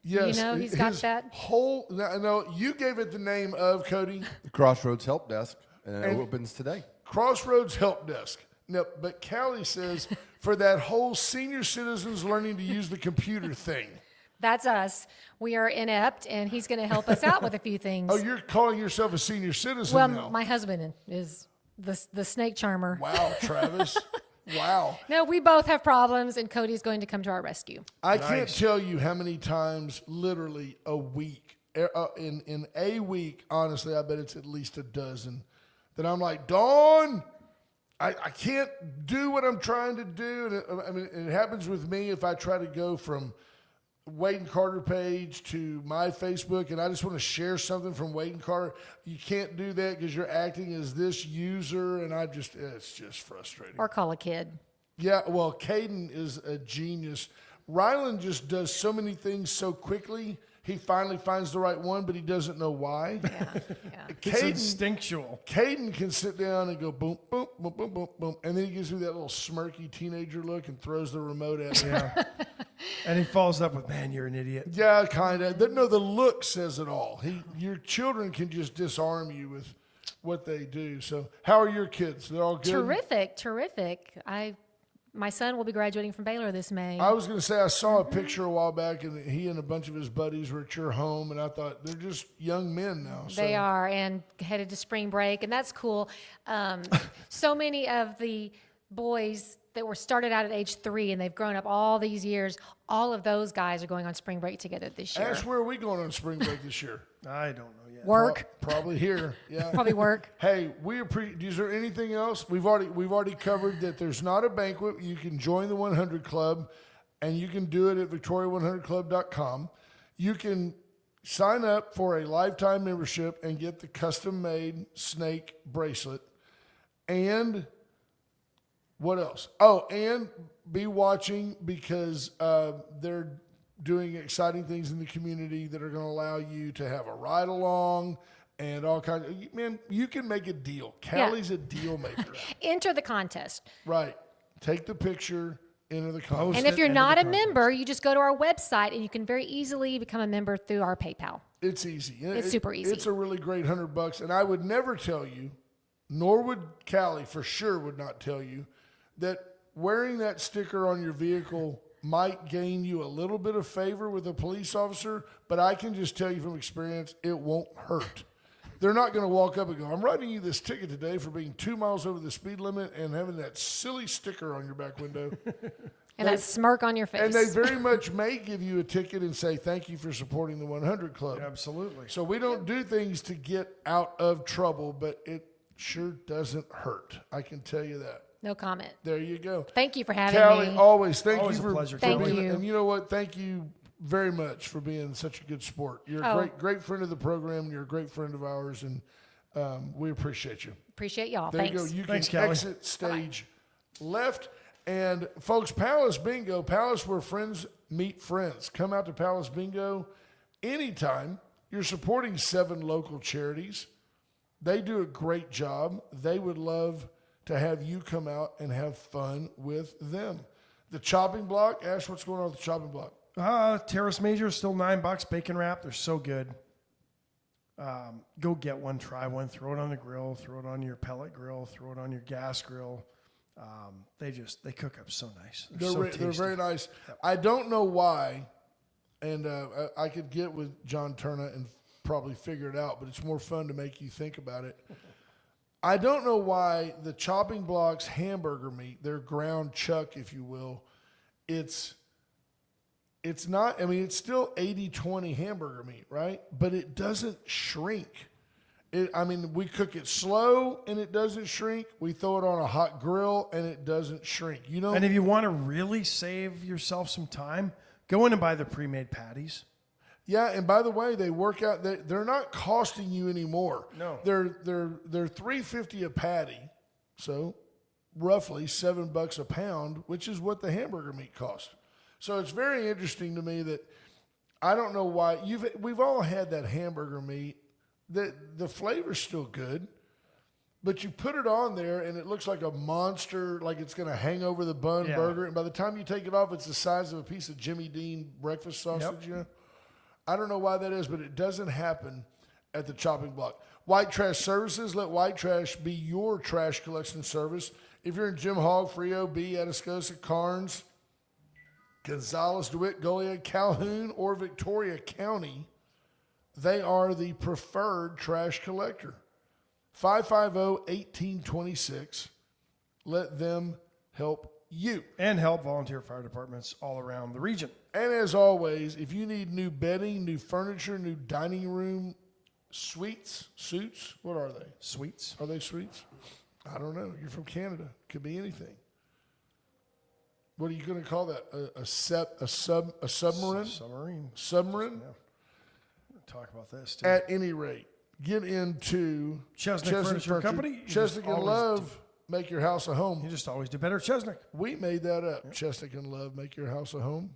Yes, know he's got his that? whole. No, you gave it the name of Cody Crossroads Help Desk, and it opens today. Crossroads Help Desk. No, but Callie says for that whole senior citizens learning to use the computer thing. That's us. We are inept, and he's going to help us out with a few things. Oh, you're calling yourself a senior citizen well, now? my husband is the snake charmer. Wow, Travis. Wow. No, we both have problems, and Cody's going to come to our rescue. I can't tell you how many times, literally a week, in a week, honestly, I bet it's at least a dozen, that I'm like, Dawn, I can't do what I'm trying to do. And it happens with me if I try to go from Wade and Carter page to my Facebook, and I just want to share something from Wade and Carter. You can't do that because you're acting as this user, and it's just frustrating. Or call a kid. Yeah, well, Caden is a genius. Rylan just does so many things so quickly. He finally finds the right one, but he doesn't know why. Yeah. It's instinctual. Caden can sit down and go boom, boom, boom, boom, boom, boom, and then he gives me that little smirky teenager look and throws the remote at me. Yeah. And he follows up with, man, you're an idiot. Yeah, kind of. No, the look says it all. Your children can just disarm you with what they do. So, how are your kids? They're all good? Terrific. My son will be graduating from Baylor this May. I was going to say, I saw a picture a while back, and he and a bunch of his buddies were at your home, and I thought, they're just young men now. So. They are, and headed to spring break, and that's cool. So many of the boys that were started out at age 3, and they've grown up all these years, all of those guys are going on spring break together this year. Ash, where are we going on spring break this year? I don't know yet. Work. Probably here. Yeah. Probably work. Hey, is there anything else? We've already covered that there's not a banquet. You can join the 100 Club, and you can do it at victoria100club.com. You can sign up for a lifetime membership and get the custom-made snake bracelet. And what else? Oh, and be watching because they're doing exciting things in the community that are going to allow you to have a ride along and all kinds of, man, you can make a deal. Callie's a deal maker. Enter the contest. Right. Take the picture, enter the contest. And if you're not a member, you just go to our website and you can very easily become a member through our PayPal. It's easy. It's super easy. It's a really great $100. And I would never tell you, nor would Callie for sure would not tell you, that wearing that sticker on your vehicle might gain you a little bit of favor with a police officer, but I can just tell you from experience, it won't hurt. They're not going to walk up and go, I'm writing you this ticket today for being 2 miles over the speed limit and having that silly sticker on your back window. And that smirk on your face. And they very much may give you a ticket and say, thank you for supporting the 100 Club. Absolutely. So we don't do things to get out of trouble, but it sure doesn't hurt. I can tell you that. No comment. There you go. Thank you for having Callie, me. always thank Always you a for pleasure. Thank being, you. And you know what? Thank you very much for being such a good sport. You're a great friend of the program. You're a great friend of ours, and we appreciate you. Appreciate y'all. There Thanks. you go. You Thanks, can Callie. exit stage left. And folks, Palace Bingo, Palace where friends meet friends. Come out to Palace Bingo anytime. You're supporting 7 local charities. They do a great job. They would love to have you come out and have fun with them. The chopping block, Ash, what's going on with the chopping block? Terrace Major is still $9. Bacon wrap, they're so good. Go get one, try one, throw it on the grill, throw it on your pellet grill, throw it on your gas grill. They cook up so nice. They're very nice. I don't know why, and I could get with John Turner and probably figure it out, but it's more fun to make you think about it. I don't know why the chopping blocks hamburger meat, their ground chuck, if you will, it's not, I mean, it's still 80-20 hamburger meat, right? But it doesn't shrink. We cook it slow and it doesn't shrink. We throw it on a hot grill and it doesn't shrink. And if you want to really save yourself some time, go in and buy the pre-made patties. Yeah, and by the way, they work out. They're not costing you anymore. No, they're $3.50 a patty, so roughly $7 a pound, which is what the hamburger meat costs. So it's very interesting to me that I don't know why we've all had that hamburger meat. The flavor's still good, but you put it on there and it looks like a monster, like it's going to hang over the bun burger. And by the time you take it off, it's the size of a piece of Jimmy Dean breakfast sausage. Yep. You know, I don't know why that is, but it doesn't happen at the chopping block. White Trash Services, let White Trash be your trash collection service. If you're in Jim Hogg, Frio, B, Atascosa, Carnes, Gonzales, DeWitt, Goliad, Calhoun, or Victoria County, they are the preferred trash collector. 550-1826. Let them help you. And help volunteer fire departments all around the region. And as always, if you need new bedding, new furniture, new dining room suites, what are they? Suites. Are they suites? I don't know. You're from Canada. Could be anything. What are you going to call that? A submarine? Submarine. Submarine? Talk about this too. At any rate, get into Chesnick Furniture Company. You just Chesnick and always Love, make your house a home. You just always do better at Chesnick. We made that up. Chesnick and Love, make your house a home.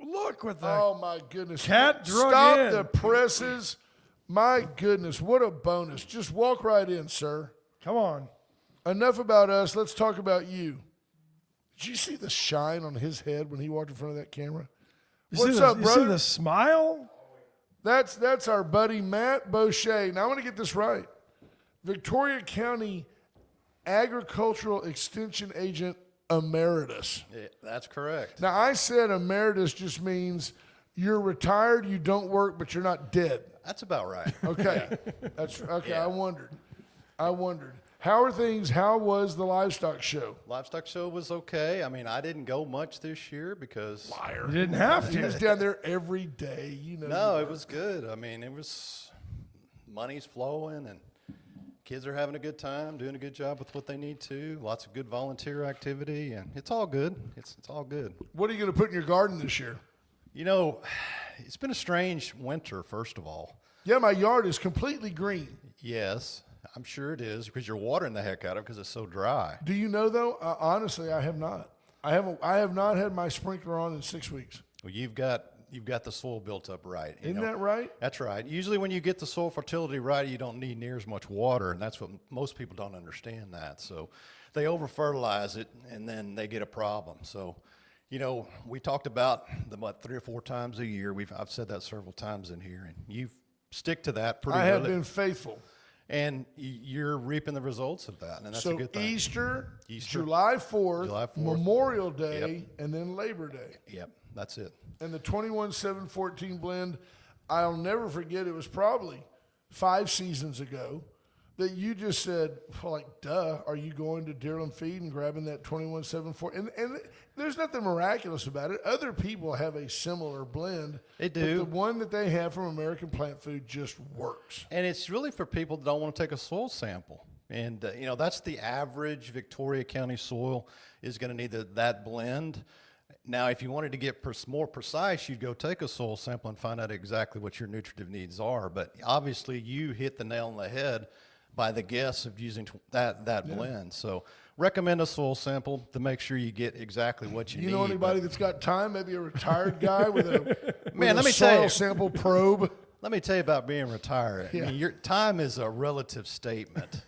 Look with the Oh my goodness! cat drug Stop in. the presses. My goodness, what a bonus! Just walk right in, sir. Come on. Enough about us. Let's talk about you. Did you see the shine on his head when he walked in front of that camera? What's up, You see brother? the smile? That's our buddy Matt Boucher. Now I want to get this right. Victoria County Agricultural Extension Agent Emeritus. Yeah, that's correct. Now I said emeritus just means you're retired, you don't work, but you're not dead. That's about right. Okay. That's okay. Yeah. I wondered. How are things? How was the livestock show? Livestock show was okay. I mean, I didn't go much this year because You didn't have He was to. down there every day, you know. no, it was good. I mean, it was money's flowing and kids are having a good time, doing a good job with what they need to. Lots of good volunteer activity, and it's all good. It's all good. What are you going to put in your garden this year? You know, it's been a strange winter. First of all, Yeah, my yard is completely green. yes, I'm sure it is because you're watering the heck out of it because it's so dry. Do you know though? Honestly, I have not. I have not had my sprinkler on in 6 weeks. Well, you've got the soil built up right. you Isn't know. that right? That's right. Usually when you get the soil fertility right, you don't need near as much water, and that's what most people don't understand that. So they over fertilize it, and then they get a problem. So, you know, we talked about the 3 or 4 times a year. I've said that several times in here, and you stick to that pretty I have early, been faithful. and you're reaping the results of that, and that's a So good thing. Easter, Easter, July 4th, July 4th, Memorial Day, and then Labor Day. Yep, that's it. And the 21-7-14 blend, I'll never forget, it was probably 5 seasons ago that you just said, well, like, duh, are you going to Deerland Feed and grabbing that 21-7-14? And there's nothing miraculous about it. Other people have a similar blend. They but do. the one that they have from American Plant Food just works. And it's really for people that don't want to take a soil sample. And, you know, that's the average Victoria County soil is going to need that blend. Now, if you wanted to get more precise, you'd go take a soil sample and find out exactly what your nutritive needs are. But obviously, you hit the nail on the head by the guess of using that blend. So recommend a soil sample to make sure you get exactly what you need. You know anybody that's got time? Maybe a retired guy with a, Man, with let a me tell soil you. sample probe. Let me tell you about being retired. Yeah. I mean, your time is a relative statement.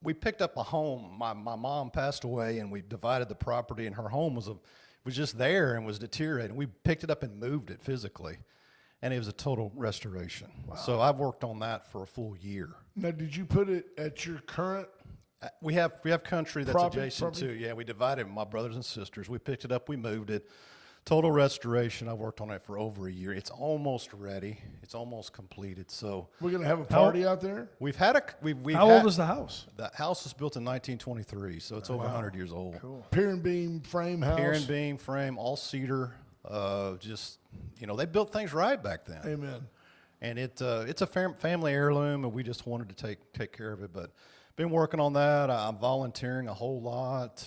We picked up a home. My mom passed away, and we divided the property, and her home was just there and was deteriorating. We picked it up and moved it physically, and it was a total restoration. Wow. So I've worked on that for a full year. Now, did you put it at your current? We have country that's Property- adjacent property? to. Yeah, we divided it, my brothers and sisters. We picked it up, we moved it. Total restoration. I worked on it for over a year. It's almost ready. It's almost completed. So We're going to have a party out there? we've had How old is the house? The house was built in 1923, so it's over 100 years old. Cool. Pier and beam frame house? Pier and beam frame, all cedar. Just, you know, they built things right back then. Amen. And it's a family heirloom, and we just wanted to take care of it. But been working on that. I'm volunteering a whole lot.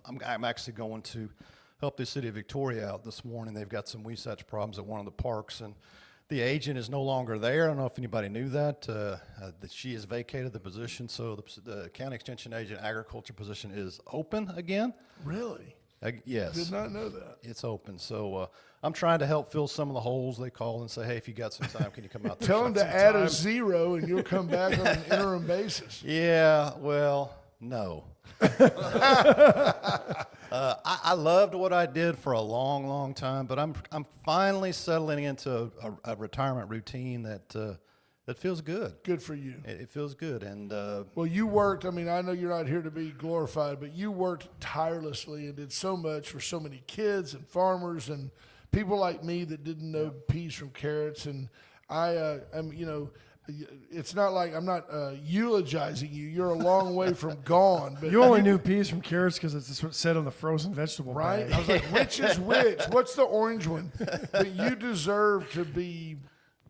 I'm actually going to help the city of Victoria out this morning. They've got some weed setch problems at one of the parks, and the agent is no longer there. I don't know if anybody knew that she has vacated the position. So the county extension agent agriculture position is open again. Really? Yes. Did not know that. It's open. So I'm trying to help fill some of the holes. They call and say, hey, if you got some time, can you come out there? Tell them spend to some add time? a 0 and you'll come back on an interim basis. Yeah, well, no. I loved what I did for a long, long time, but I'm finally settling into a retirement routine that feels good. Good for you. It feels good, and Well, you worked, I mean, I know you're not here to be glorified, but you worked tirelessly and did so much for so many kids and farmers and people like me that didn't know peas from carrots. And I'm, you know, it's not like I'm not eulogizing you. You're a long way from gone. But You only knew peas from carrots because it's what it said on the frozen vegetable right? bag. I was like, which is which? What's the orange one? But you deserve to be,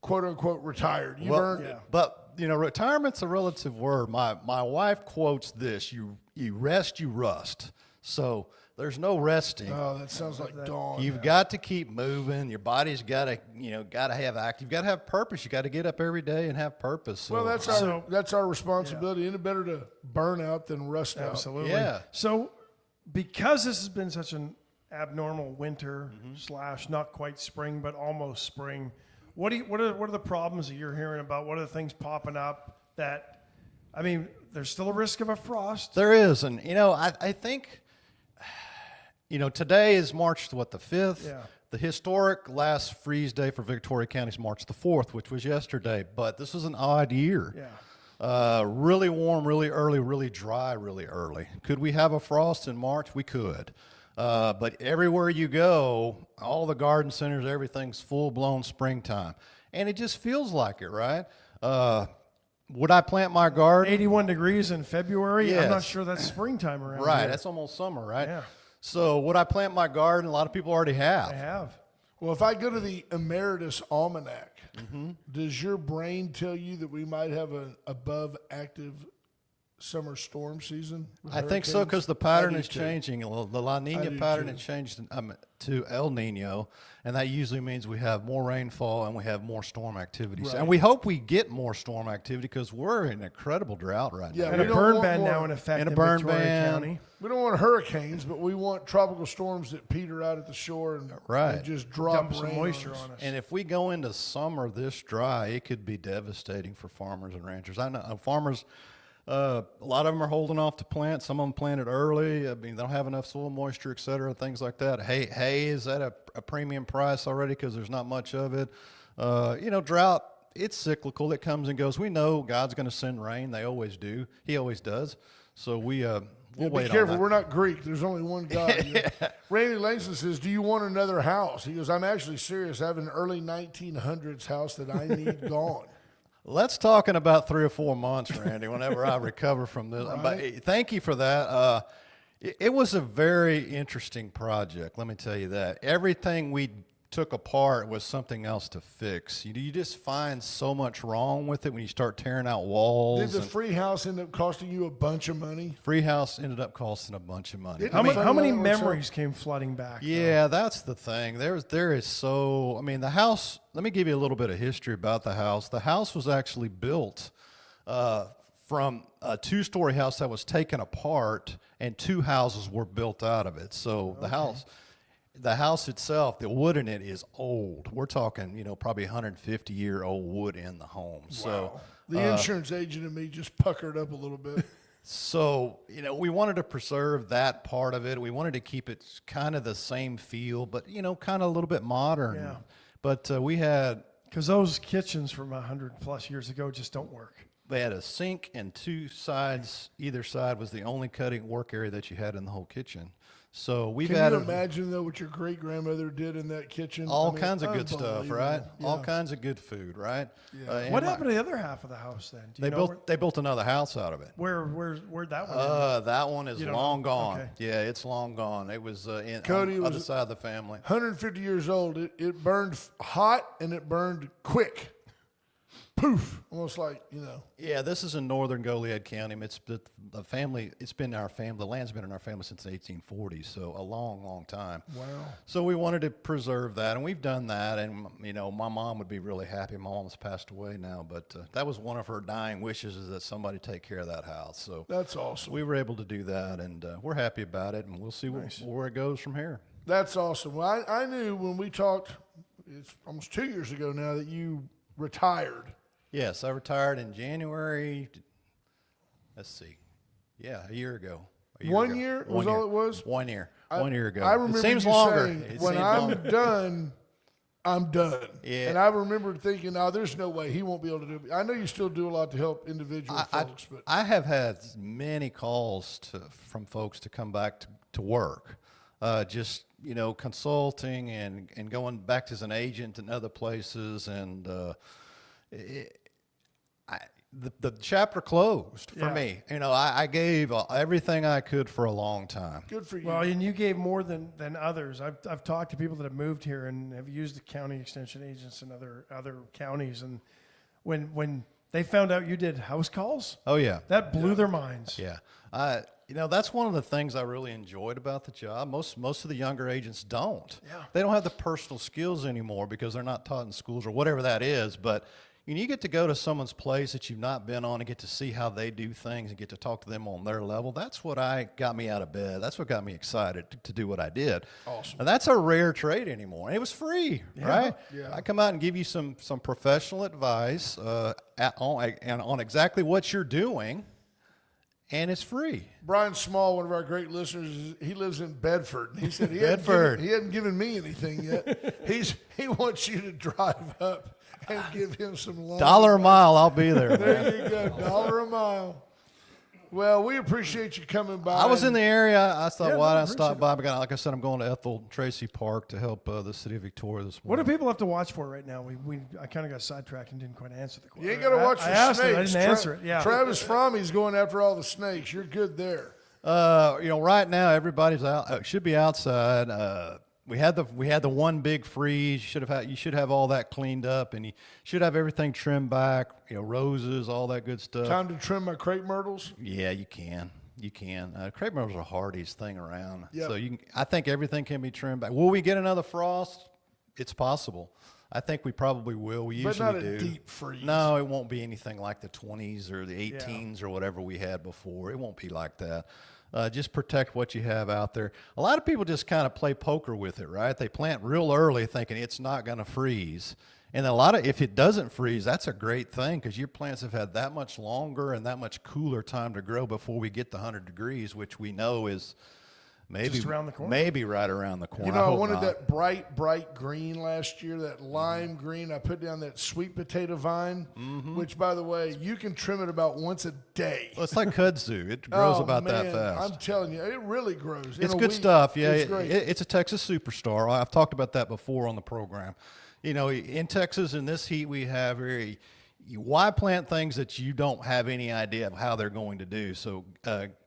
quote unquote, retired. You've earned it. But you know, retirement's a relative word. My wife quotes this: "You rest, you rust." So there's no resting. Oh, that sounds like dawn. You've got to keep moving. Your body's got to, got to have act. You've got to have purpose. You got to get up every day and have purpose. So, Well, that's our responsibility. Isn't it better to burn out than rust out? Absolutely. Yeah. So, because this has been such an abnormal winter / not quite spring, but almost spring, what are the problems that you're hearing about? What are the things popping up that, I mean, there's still a risk of a frost. there is, and I think, today is March the 5th. Yeah. The historic last freeze day for Victoria County is March the 4th, which was yesterday. But this was an odd year. Yeah. Really warm, really early, really dry, really early. Could we have a frost in March? We could. But everywhere you go, all the garden centers, everything's full-blown springtime. And it just feels like it, right? Would I plant my garden? 81 degrees in February. I'm not Yes. sure that's springtime around Right, here. that's almost summer, right? Yeah. So would I plant my garden? A lot of people already have. I have. Well, if I go to the Emeritus Almanac, Mm-hmm. does your brain tell you that we might have an above active summer storm season? with I think so hurricanes? because the I pattern do is too. changing. The La I Nina do pattern too. has changed to El Nino, and that usually means we have more rainfall and we have more storm activities. Right. And we hope we get more storm activity because we're in an incredible drought right Yeah, now. And we a don't burn want ban more- now in effect And a in burn Victoria ban. County. We don't want hurricanes, but we want tropical storms that peter out at the shore and, Right. and just drop Dump some rain moisture on us. on us. And if we go into summer this dry, it could be devastating for farmers and ranchers. I know farmers, a lot of them are holding off to plant. Some of them planted early. I mean, they don't have enough soil moisture, et cetera, things like that. Hay is at a premium price already because there's not much of it. Drought, it's cyclical. It comes and goes. We know God's going to send rain. They always do. He always does. So we'll Yeah, wait be careful. on that. We're not Greek. There's only one God. Randy Langston says, "Do you want another house?" He goes, "I'm actually serious. I have an early 1900s house that I need gone." Let's talk in about 3 or 4 months, Randy, whenever I recover from this. But thank you for that. It was a very interesting project, let me tell you that. Everything we took apart was something else to fix. You just find so much wrong with it when you start tearing out Did walls. the and free house end up costing you a bunch of money? free house ended up costing a bunch of money. Didn't How, I mean, how many funny how that works out? memories came flooding back? though? Yeah, that's the thing. There is so. I mean, the house. Let me give you a little bit of history about the house. The house was actually built from a 2-story house that was taken apart, and 2 houses were built out of it. So the house itself, the wood in it is old. We're talking, probably 150-year-old wood in the home. So. The insurance agent and me just puckered up a little bit. So, we wanted to preserve that part of it. We wanted to keep it kind of the same feel, but, kind of a little bit modern. Yeah. But we had, Because those kitchens from 100+ years ago just don't work. they had a sink and 2 sides. Either side was the only cutting work area that you had in the whole kitchen. So we've Can had you imagine, though, what your great-grandmother did in that kitchen? all I mean, kinds of good stuff, right? unbelievable. All Yeah. kinds of good food, right? And What happened to the other half of the house then? Do you They know built another house out of it. where'd that one end? That one is You don't long know? gone. Okay. Yeah, it's long gone. It was on Cody, the was other it- side of the family. 150 years old. It burned hot and it burned quick. Poof. Almost like, Yeah, this is in northern Goliad County. It's the family. It's been our family. The land's been in our family since the 1840s, so a long, long time. Wow. So we wanted to preserve that, and we've done that. And my mom would be really happy. My mom's passed away now, but that was one of her dying wishes, is that somebody take care of that house. So That's awesome. we were able to do that, and we're happy about it. And we'll see where it goes from here. That's awesome. Well, I knew when we talked, it's almost 2 years ago now, that you retired. Yes, I retired in January. Let's see. Yeah, a year ago. 1 year was all it was? 1 year. 1 year ago. I remember it seems you longer. saying, It when seems I'm longer. done, I'm done. Yeah. And I remember thinking, no, there's no way he won't be able to do it. I know you still do a lot to help individual folks, but I have had many calls from folks to come back to work, just consulting and going back as an agent in other places, and the chapter closed for Yeah. me. You know, I gave everything I could for a long time. Good for you. Well, and you gave more than others. I've talked to people that have moved here and have used the county extension agents in other counties, and when they found out you did house calls, Oh yeah. that blew their minds. Yeah. You know, that's one of the things I really enjoyed about the job. Most of the younger agents don't. Yeah. They don't have the personal skills anymore because they're not taught in schools or whatever that is. But you get to go to someone's place that you've not been on and get to see how they do things and get to talk to them on their level. That's what got me out of bed. That's what got me excited to do what I did. Awesome. And that's a rare trade anymore. And it was free, right? Yeah. I come out and give you some professional advice on exactly what you're doing. And it's free. Brian Small, one of our great listeners, he lives in Bedford. He said he Bedford. hadn't given me anything yet. He wants you to drive up and give him some loans. $1 a mile, I'll be there. Man. There you go, $1 a mile. Well, we appreciate you coming by. I was in the area. I thought, Yeah, why no, not appreciate stop by? Because, like I said, I'm going to Ethel Tracy Park to help the city of Victoria this What do morning. people have to watch for right now? I kind of got sidetracked and didn't quite answer the question. You ain't got to watch for I asked snakes. it. I didn't answer it. Yeah. Travis Frommy's going after all the snakes. You're good there. You know, right now everybody's out. Should be outside. We had the one big freeze. You should have all that cleaned up, and you should have everything trimmed back. You know, roses, all that good stuff. Time to trim my crepe myrtles. Yeah, you can. You can. Crepe myrtles are hardest thing around. Yep. So I think everything can be trimmed back. Will we get another frost? It's possible. I think we probably will. We But usually not do. a deep freeze. No, it won't be anything like the 20s or the 18s or whatever we had before. It won't be like that. Just protect what you have out there. A lot of people just kind of play poker with it, right? They plant real early thinking it's not going to freeze. And if it doesn't freeze, that's a great thing because your plants have had that much longer and that much cooler time to grow before we get the 100 degrees, which we know is maybe Just around the corner. Maybe right around the corner. You know, I hope wanted not. that bright green last year, that lime green. I put down that sweet potato vine, which, by the way, you can trim it about once a day. Well, it's like kudzu. It grows about that man, fast. I'm telling you, it really grows. It's In a good week, stuff. Yeah, it's great. it's a Texas superstar. I've talked about that before on the program. You know, in Texas, in this heat, we have why plant things that you don't have any idea of how they're going to do. So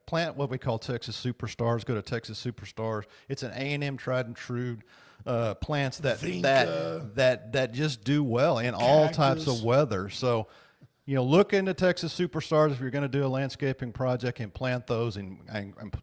plant what we call Texas superstars. Go to Texas Superstars. It's an A&M tried and true plants that just do well in all types Cactus. of weather. So, you know, look into Texas Superstars if you're going to do a landscaping project and plant those. And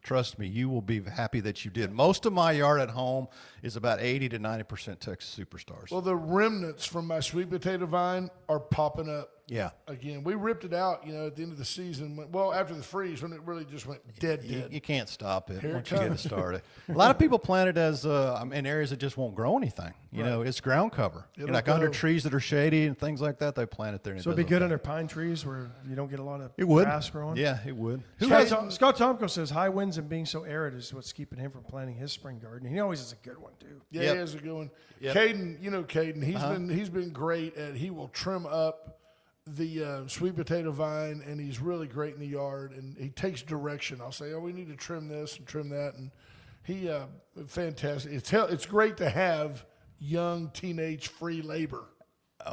trust me, you will be happy that you did. Most of my yard at home is about 80 to 90% Texas Superstars. Well, the remnants from my sweet potato vine are popping up. Yeah. Again, we ripped it out, at the end of the season. Well, after the freeze, when it really just went dead. You can't stop it Here it once you get it comes. started. A lot of people plant it as in areas that just won't grow anything. You know, it's ground cover. It'll Like under go. trees that are shady and things like that, they plant it there. And So it it'd be does good okay. under pine trees where you don't get a lot of It would. grass growing. Yeah, it would. Scott Tomko says high winds and being so arid is what's keeping him from planting his spring garden. He always is a good one too. Yeah, Yep. he is a good one. Yep. Caden, he's been great at. He will trim up the sweet potato vine, and he's really great in the yard. And he takes direction. I'll say, we need to trim this and trim that, and he fantastic. It's great to have young teenage free labor.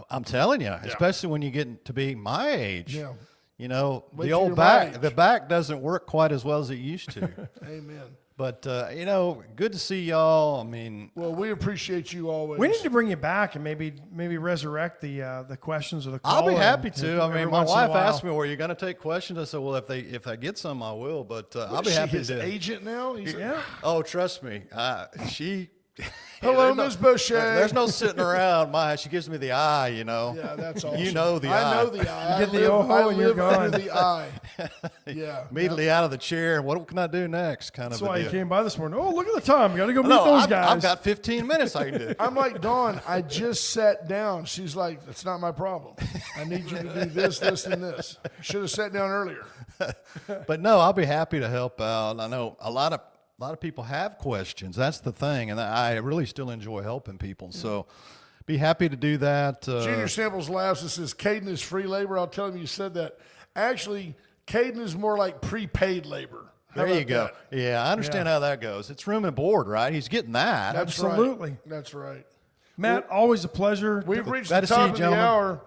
I'm telling you, especially when you get to be my age. Yeah. You know, Wait the till old you're my back, age. the back doesn't work quite as well as it used to. Amen. But good to see y'all. I mean, Well, we appreciate you always. We need to bring you back and maybe resurrect the questions or the call. I'll be happy to. I mean, my wife asked me. me, "Were you going to take questions?" I said, "Well, if I get some, I will." But I'll What be is she, happy his to. agent now. Yeah. Oh, trust me, she. Hello, there's no- Ms. Boucher. There's no sitting around. She gives me the eye. You know. Yeah, that's awesome. You know the I eye. know the eye. You get I the live, oh-ho I and you're live under gone. the eye. Yeah. Immediately out of the chair. What can I do next? Kind That's of. why a you deal. came by this morning. Oh, look at the time. Got to go meet No, those I've, guys. I've got 15 minutes I can do. I'm like, Dawn, I just sat down. She's like, that's not my problem. I need you to do this, this, and this. Should have sat down earlier. But no, I'll be happy to help out. I know a lot of people have questions. That's the thing, and I really still enjoy helping people. So, be happy to do that. Junior Samples laughs and says, Caden is free labor. I'll tell him you said that. Actually, Caden is more like prepaid labor. How There you about go. that? Yeah, I understand how that goes. It's room and board, right? He's getting that. That's Absolutely. right. That's right. Matt, always a pleasure. We've reached Glad the to see top you, of the gentlemen. hour.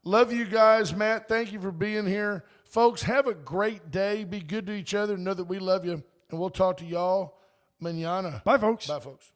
Love you guys. Matt, thank you for being here. Folks, have a great day. Be good to each other. Know that we love you. And we'll talk to y'all mañana. Bye, folks. Bye, folks.